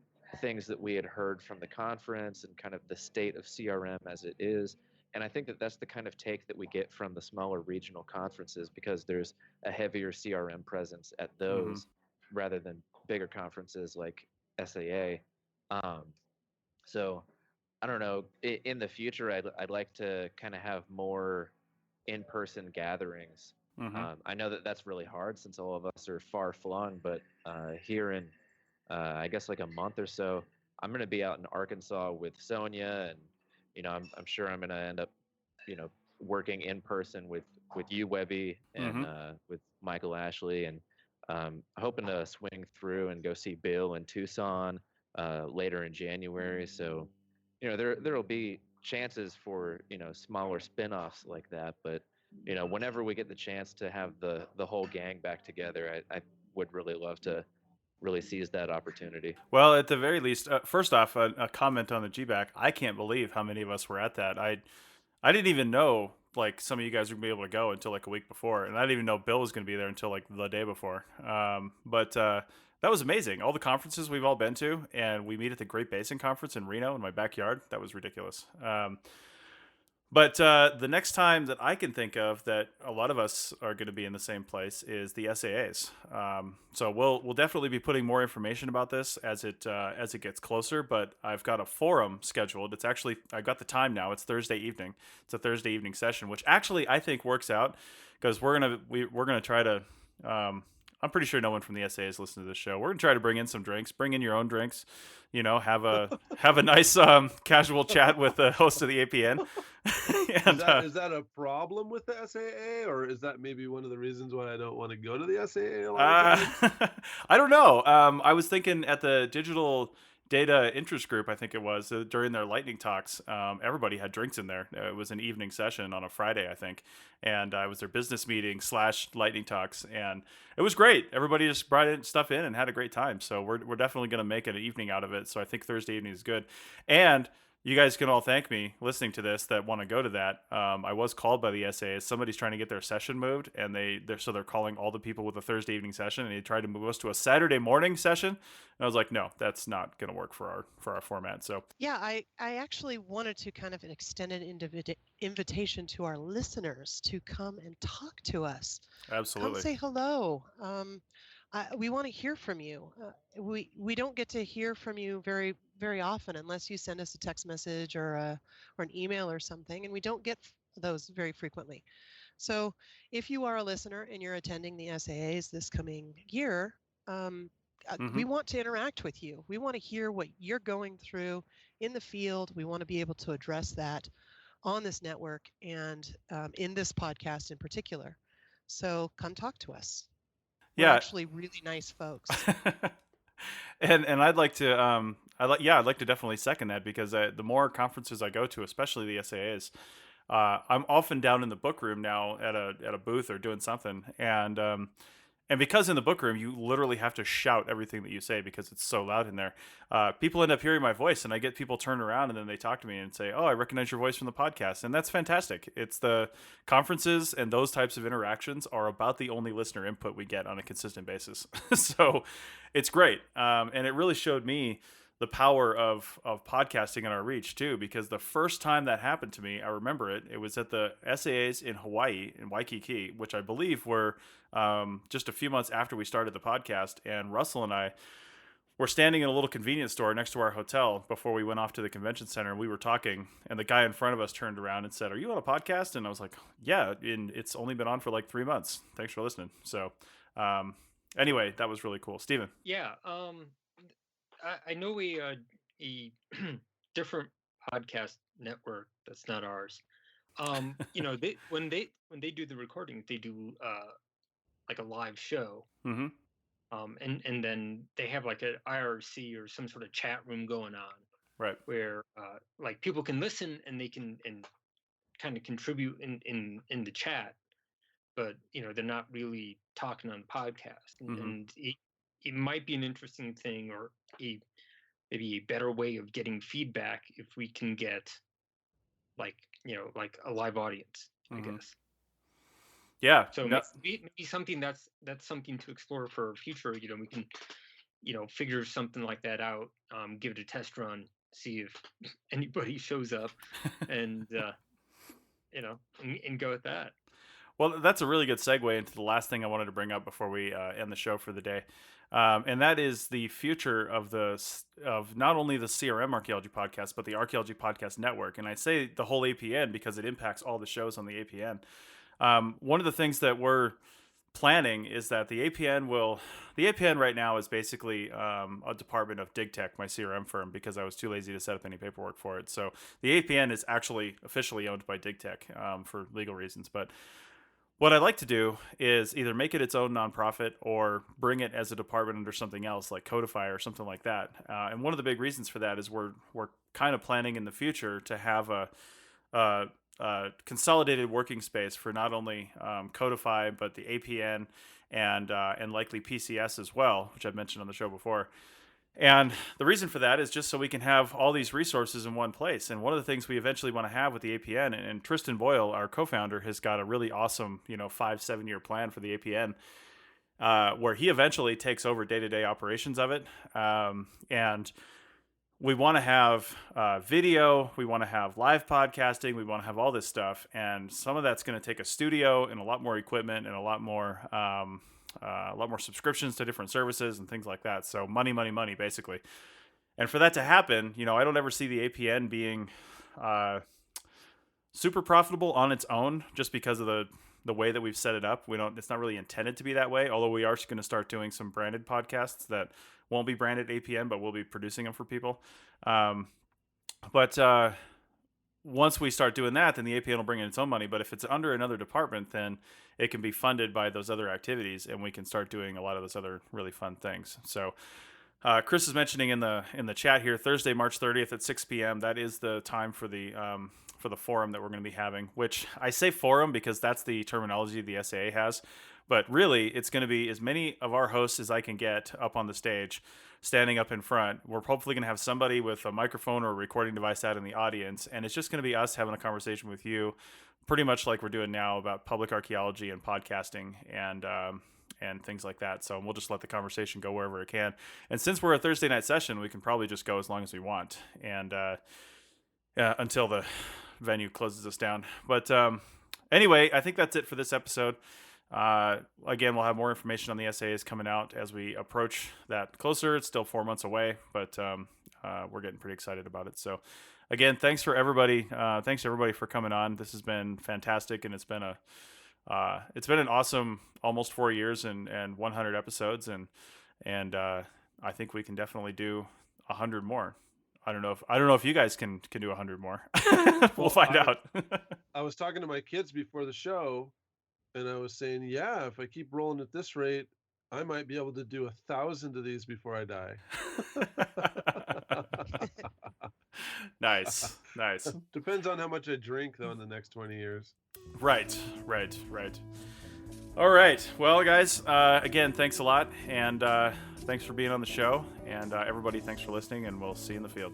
things that we had heard from the conference and kind of the state of CRM as it is. And I think that that's the kind of take that we get from the smaller regional conferences because there's a heavier CRM presence at those rather than bigger conferences like SAA. So I don't know, in the future, I'd like to kind of have more in-person gatherings. I know that that's really hard since all of us are far flung, but here in I guess like a month or so, I'm going to be out in Arkansas with Sonia, and I'm sure I'm going to end up working in person with you, Webby, and with Michael Ashley, and hoping to swing through and go see Bill in Tucson later in January. So there'll be chances for smaller spin-offs like that, but whenever we get the chance to have the whole gang back together, I would really love to really seize that opportunity. Well, at the very least, first off, a comment on the GBAC. I can't believe how many of us were at that. I didn't even know like some of you guys were gonna be able to go until like a week before, and I didn't even know Bill was gonna be there until like the day before. But that was amazing. All the conferences we've all been to, and we meet at the Great Basin Conference in Reno in my backyard. That was ridiculous. But the next time that I can think of that a lot of us are going to be in the same place is the SAAs. So we'll definitely be putting more information about this as it gets closer. But I've got a forum scheduled. It's actually I've got the time now. It's Thursday evening. It's a Thursday evening session, which actually I think works out because we're gonna try to. I'm pretty sure no one from the SAAs listens to this show. We're gonna try to bring in some drinks. Bring in your own drinks. Have a nice casual chat with the host of the APN. And, is that a problem with the SAA, or is that maybe one of the reasons why I don't want to go to the SAA a lot of times? I don't know. I was thinking at the digital data interest group, I think it was, during their lightning talks. Everybody had drinks in there. It was an evening session on a Friday, I think, and it was their business meeting / lightning talks, and it was great. Everybody just brought stuff in and had a great time. So we're definitely going to make it an evening out of it. So I think Thursday evening is good, and you guys can all thank me listening to this that want to go to that. I was called by the SAs. Somebody's trying to get their session moved, and they're calling all the people with a Thursday evening session, and they tried to move us to a Saturday morning session. And I was like, no, that's not going to work for our format. So yeah, I actually wanted to kind of extend an invitation to our listeners to come and talk to us. Absolutely, come say hello. We want to hear from you. We don't get to hear from you very often unless you send us a text message or an email or something, and we don't get those very frequently. So if you are a listener and you're attending the SAAs this coming year, we want to interact with you. We want to hear what you're going through in the field. We want to be able to address that on this network and in this podcast in particular. So come talk to us. We're actually really nice folks. and I'd like to I'd like to definitely second that, because the more conferences I go to, especially the SAAs, I'm often down in the book room now at a booth or doing something, and because in the book room you literally have to shout everything that you say because it's so loud in there. People end up hearing my voice, and I get people turn around and then they talk to me and say, "Oh, I recognize your voice from the podcast," and that's fantastic. It's the conferences and those types of interactions are about the only listener input we get on a consistent basis. So it's great, and it really showed me the power of podcasting and our reach too, because the first time that happened to me, I remember it was at the SAAs in Hawaii, in Waikiki, which I believe were just a few months after we started the podcast. And Russell and I were standing in a little convenience store next to our hotel before we went off to the convention center, and we were talking, and the guy in front of us turned around and said, "Are you on a podcast?" And I was like, "Yeah, and it's only been on for like 3 months. Thanks for listening." So anyway, that was really cool. Steven. Yeah. I know a different podcast network that's not ours. They when they do the recording, they do like a live show. Mm-hmm. And then they have like an IRC or some sort of chat room going on, right, where like people can listen and they can and kind of contribute in the chat, but they're not really talking on podcast, and it might be an interesting thing, or maybe a better way of getting feedback if we can get like a live audience, I guess. Yeah. So maybe something that's something to explore for future. We can figure something like that out. Give it a test run, see if anybody shows up, and and go with that. Well, that's a really good segue into the last thing I wanted to bring up before we end the show for the day. And that is the future of not only the CRM Archaeology Podcast, but the Archaeology Podcast Network. And I say the whole APN because it impacts all the shows on the APN. One of the things that we're planning is that the APN right now is basically a department of DigTech, my CRM firm, because I was too lazy to set up any paperwork for it. So the APN is actually officially owned by DigTech for legal reasons. But what I'd like to do is either make it its own nonprofit or bring it as a department under something else like Codify or something like that. And one of the big reasons for that is we're kind of planning in the future to have a consolidated working space for not only Codify but the APN and likely PCS as well, which I've mentioned on the show before. And the reason for that is just so we can have all these resources in one place. And one of the things we eventually want to have with the APN, and Tristan Boyle, our co-founder, has got a really awesome, 5-7 year plan for the APN, where he eventually takes over day-to-day operations of it. And we want to have video, we want to have live podcasting, we want to have all this stuff. And some of that's going to take a studio and a lot more equipment and a lot more subscriptions to different services and things like that. So money, basically. And for that to happen, I don't ever see the APN being super profitable on its own, just because of the way that we've set it up. It's not really intended to be that way. Although we are going to start doing some branded podcasts that won't be branded APN, but we'll be producing them for people. But once we start doing that, then the APN will bring in its own money. But if it's under another department, then it can be funded by those other activities, and we can start doing a lot of those other really fun things. So Chris is mentioning in the chat here, Thursday, March 30th at 6 p.m. That is the time for the forum that we're going to be having. Which I say forum because that's the terminology the SAA has, but really it's going to be as many of our hosts as I can get up on the stage, standing up in front. We're hopefully going to have somebody with a microphone or a recording device out in the audience, and it's just going to be us having a conversation with you, pretty much like we're doing now about public archaeology and podcasting and things like that. So we'll just let the conversation go wherever it can. And since we're a Thursday night session, we can probably just go as long as we want, and until the venue closes us down. But anyway, I think that's it for this episode. Again, we'll have more information on the SAAs coming out as we approach that closer. It's still 4 months away, but we're getting pretty excited about it. So again, thanks for everybody. Thanks everybody for coming on. This has been fantastic, and it's been an awesome almost 4 years and 100 episodes, and I think we can definitely do 100 more. I don't know if you guys can do 100 more. We'll find out. I was talking to my kids before the show, and I was saying, yeah, if I keep rolling at this rate, I might be able to do 1,000 of these before I die. Nice. Depends on how much I drink, though, in the next 20 years. Right. All right. Well, guys, again, thanks a lot, and thanks for being on the show, and everybody, thanks for listening, and we'll see you in the field.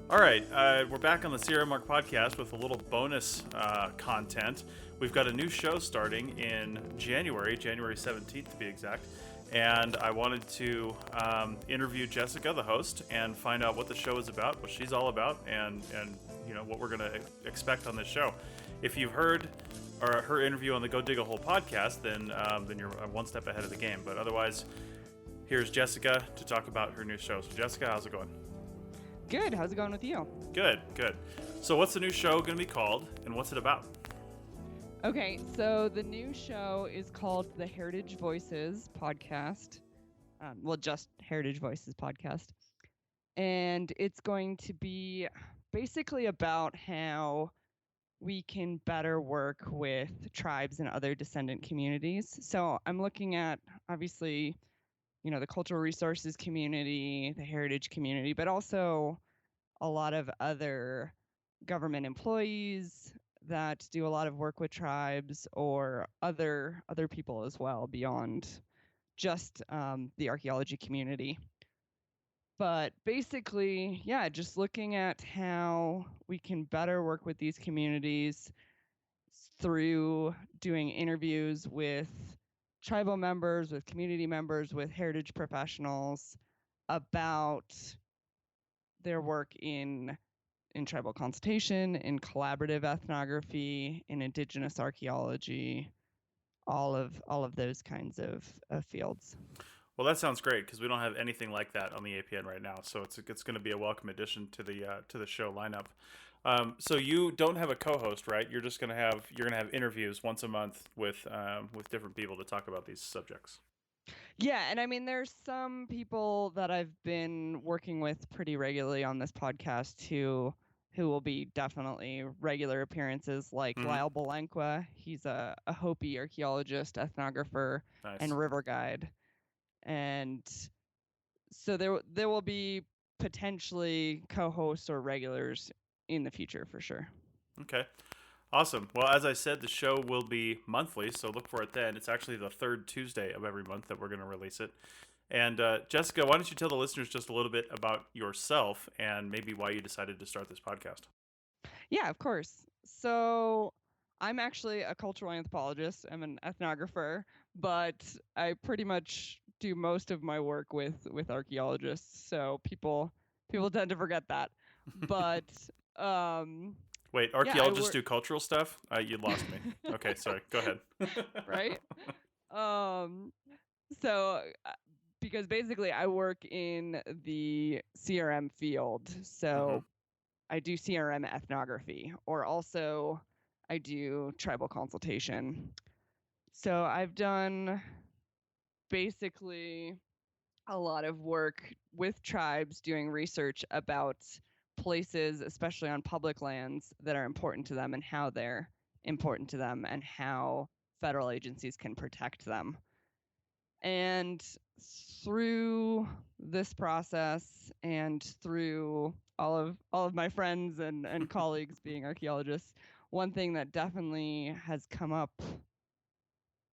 All right, we're back on the Sierra Mark podcast with a little bonus content. We've got a new show starting in January 17th to be exact, and I wanted to interview Jessica, the host, and find out what the show is about, what she's all about, and you know what we're going to expect on this show. If you've heard her interview on the Go Dig a Hole podcast, then you're one step ahead of the game. But otherwise, here's Jessica to talk about her new show. So Jessica, how's it going? Good. How's it going with you? Good. So what's the new show going to be called, and what's it about? Okay, so the new show is called the Heritage Voices podcast. Just Heritage Voices podcast. And it's going to be basically about how we can better work with tribes and other descendant communities. So I'm looking at, obviously, the cultural resources community, the heritage community, but also a lot of other government employees that do a lot of work with tribes, or other people as well beyond just the archaeology community. But basically, just looking at how we can better work with these communities through doing interviews with tribal members, with community members, with heritage professionals about their work in tribal consultation, in collaborative ethnography, in indigenous archaeology, all of those kinds of fields. Well, that sounds great, because we don't have anything like that on the APN right now, so it's going to be a welcome addition to the show lineup. So you don't have a co-host, right? You're going to have interviews once a month with different people to talk about these subjects. Yeah, and I mean, there's some people that I've been working with pretty regularly on this podcast who will be definitely regular appearances, like Lyle Belenqua. He's a Hopi archaeologist, ethnographer, Nice. and river guide. And so there will be potentially co-hosts or regulars in the future for sure. Okay. Awesome. Well, as I said, the show will be monthly, so look for it then. It's actually the third Tuesday of every month that we're going to release it. And Jessica, why don't you tell the listeners just a little bit about yourself and maybe why you decided to start this podcast? Yeah, of course. So I'm actually a cultural anthropologist. I'm an ethnographer, but I pretty much do most of my work with archaeologists. So people tend to forget that. But wait, archaeologists do cultural stuff? You lost me. Okay, sorry. Go ahead. Right? So because basically I work in the CRM field. So I do CRM ethnography, or also I do tribal consultation. So I've done basically a lot of work with tribes doing research about places, especially on public lands, that are important to them and how they're important to them and how federal agencies can protect them. And through this process and through all of my friends and colleagues being archaeologists, one thing that definitely has come up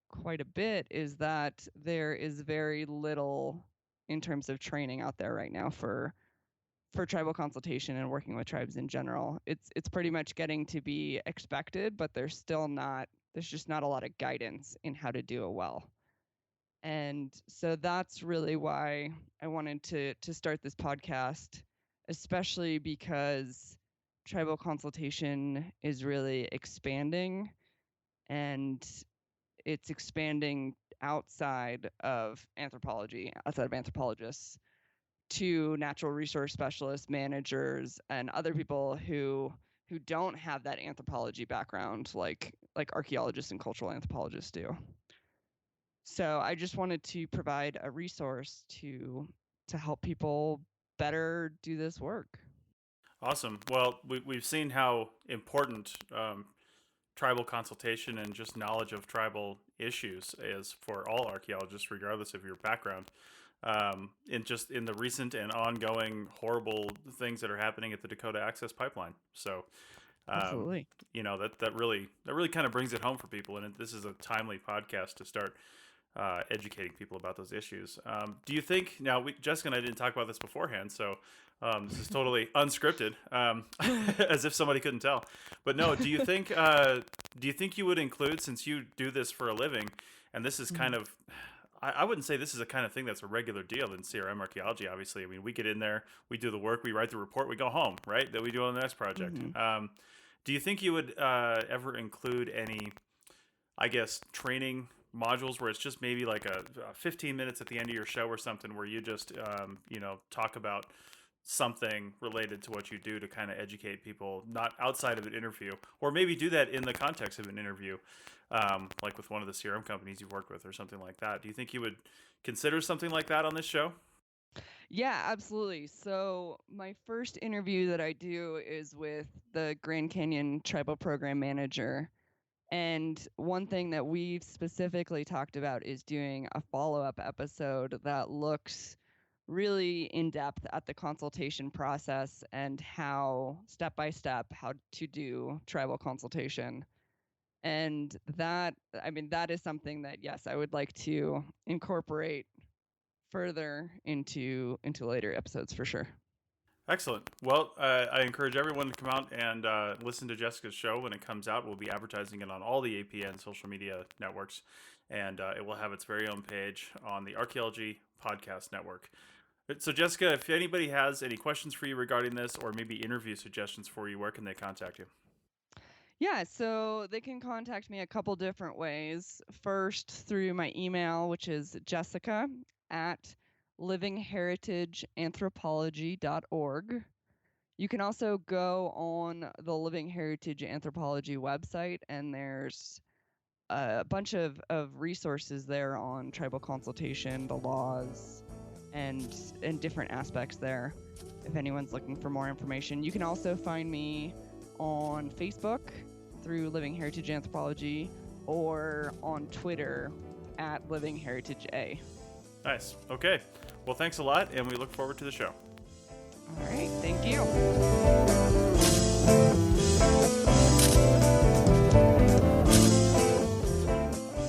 quite a bit is that there is very little in terms of training out there right now for tribal consultation and working with tribes in general. It's pretty much getting to be expected, but there's just not a lot of guidance in how to do it well. And so that's really why I wanted to start this podcast, especially because tribal consultation is really expanding, and it's expanding outside of anthropologists, to natural resource specialists, managers, and other people who don't have that anthropology background like archaeologists and cultural anthropologists do. So I just wanted to provide a resource to help people better do this work. Awesome. Well, we've seen how important tribal consultation and just knowledge of tribal issues is for all archaeologists, regardless of your background. In the recent and ongoing horrible things that are happening at the Dakota Access Pipeline. So, Absolutely. That really kind of brings it home for people, and this is a timely podcast to start educating people about those issues. Do you think now, Jessica and I didn't talk about this beforehand, so this is totally unscripted, as if somebody couldn't tell. But no, do you think you would include, since you do this for a living, and this is kind of, I wouldn't say this is a kind of thing that's a regular deal in CRM archaeology, obviously. I mean, we get in there, we do the work, we write the report, we go home, right? That we do on the next project. Mm-hmm. Do you think you would ever include any, I guess, training modules where it's just maybe like a 15 minutes at the end of your show or something where you just, talk about something related to what you do to kind of educate people, not outside of an interview, or maybe do that in the context of an interview, like with one of the CRM companies you've worked with or something like that. Do you think you would consider something like that on this show? Yeah, absolutely. So my first interview that I do is with the Grand Canyon Tribal Program Manager. And one thing that we've specifically talked about is doing a follow-up episode that looks really in depth at the consultation process and how step by step how to do tribal consultation. And that is something that, yes, I would like to incorporate further into later episodes for sure. Excellent. Well, I encourage everyone to come out and listen to Jessica's show when it comes out. We'll be advertising it on all the APN social media networks, and it will have its very own page on the Archaeology Podcast Network. So, Jessica, if anybody has any questions for you regarding this, or maybe interview suggestions for you, where can they contact you? Yeah, so they can contact me a couple different ways. First, through my email, which is jessica@livingheritageanthropology.org. You can also go on the Living Heritage Anthropology website, and there's a bunch of resources there on tribal consultation, the laws, and different aspects there, if anyone's looking for more information. You can also find me on Facebook through Living Heritage Anthropology, or on Twitter @LivingHeritageA. Nice. Okay. Well, thanks a lot, and we look forward to the show. All right. Thank you.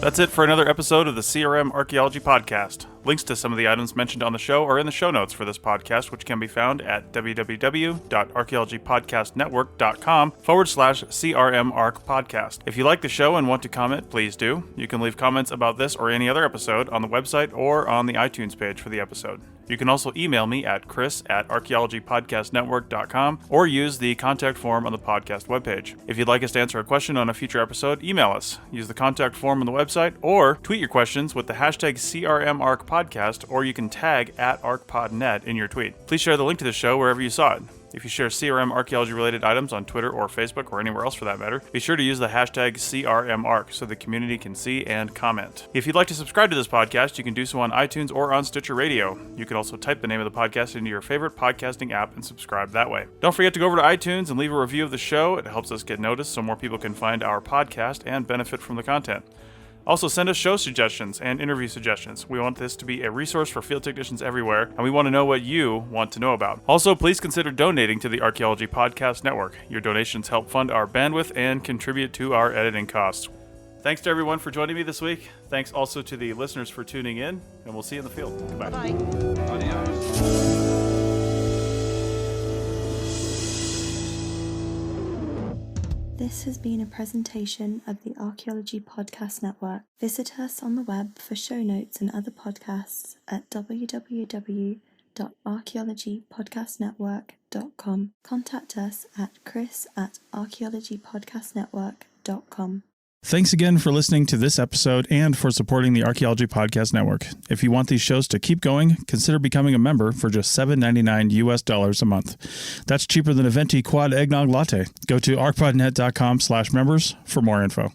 That's it for another episode of the CRM Archaeology Podcast. Links to some of the items mentioned on the show are in the show notes for this podcast, which can be found at www.archaeologypodcastnetwork.com/CRM-ARC-podcast. If you like the show and want to comment, please do. You can leave comments about this or any other episode on the website or on the iTunes page for the episode. You can also email me at chris@archaeologypodcastnetwork.com or use the contact form on the podcast webpage. If you'd like us to answer a question on a future episode, email us. Use the contact form on the website or tweet your questions with the hashtag CRMArcPodcast, or you can tag @ArcPodNet in your tweet. Please share the link to the show wherever you saw it. If you share CRM archaeology related items on Twitter or Facebook or anywhere else for that matter, be sure to use the hashtag CRMArc so the community can see and comment. If you'd like to subscribe to this podcast, you can do so on iTunes or on Stitcher Radio. You can also type the name of the podcast into your favorite podcasting app and subscribe that way. Don't forget to go over to iTunes and leave a review of the show. It helps us get noticed so more people can find our podcast and benefit from the content. Also, send us show suggestions and interview suggestions. We want this to be a resource for field technicians everywhere, and we want to know what you want to know about. Also, please consider donating to the Archaeology Podcast Network. Your donations help fund our bandwidth and contribute to our editing costs. Thanks to everyone for joining me this week. Thanks also to the listeners for tuning in, and we'll see you in the field. Goodbye. Bye. Adios. This has been a presentation of the Archaeology Podcast Network. Visit us on the web for show notes and other podcasts at www.archaeologypodcastnetwork.com. Contact us at chris@archaeologypodcastnetwork.com. Thanks again for listening to this episode and for supporting the Archaeology Podcast Network. If you want these shows to keep going, consider becoming a member for just $7.99 US a month. That's cheaper than a venti quad eggnog latte. Go to arcpodnet.com/members for more info.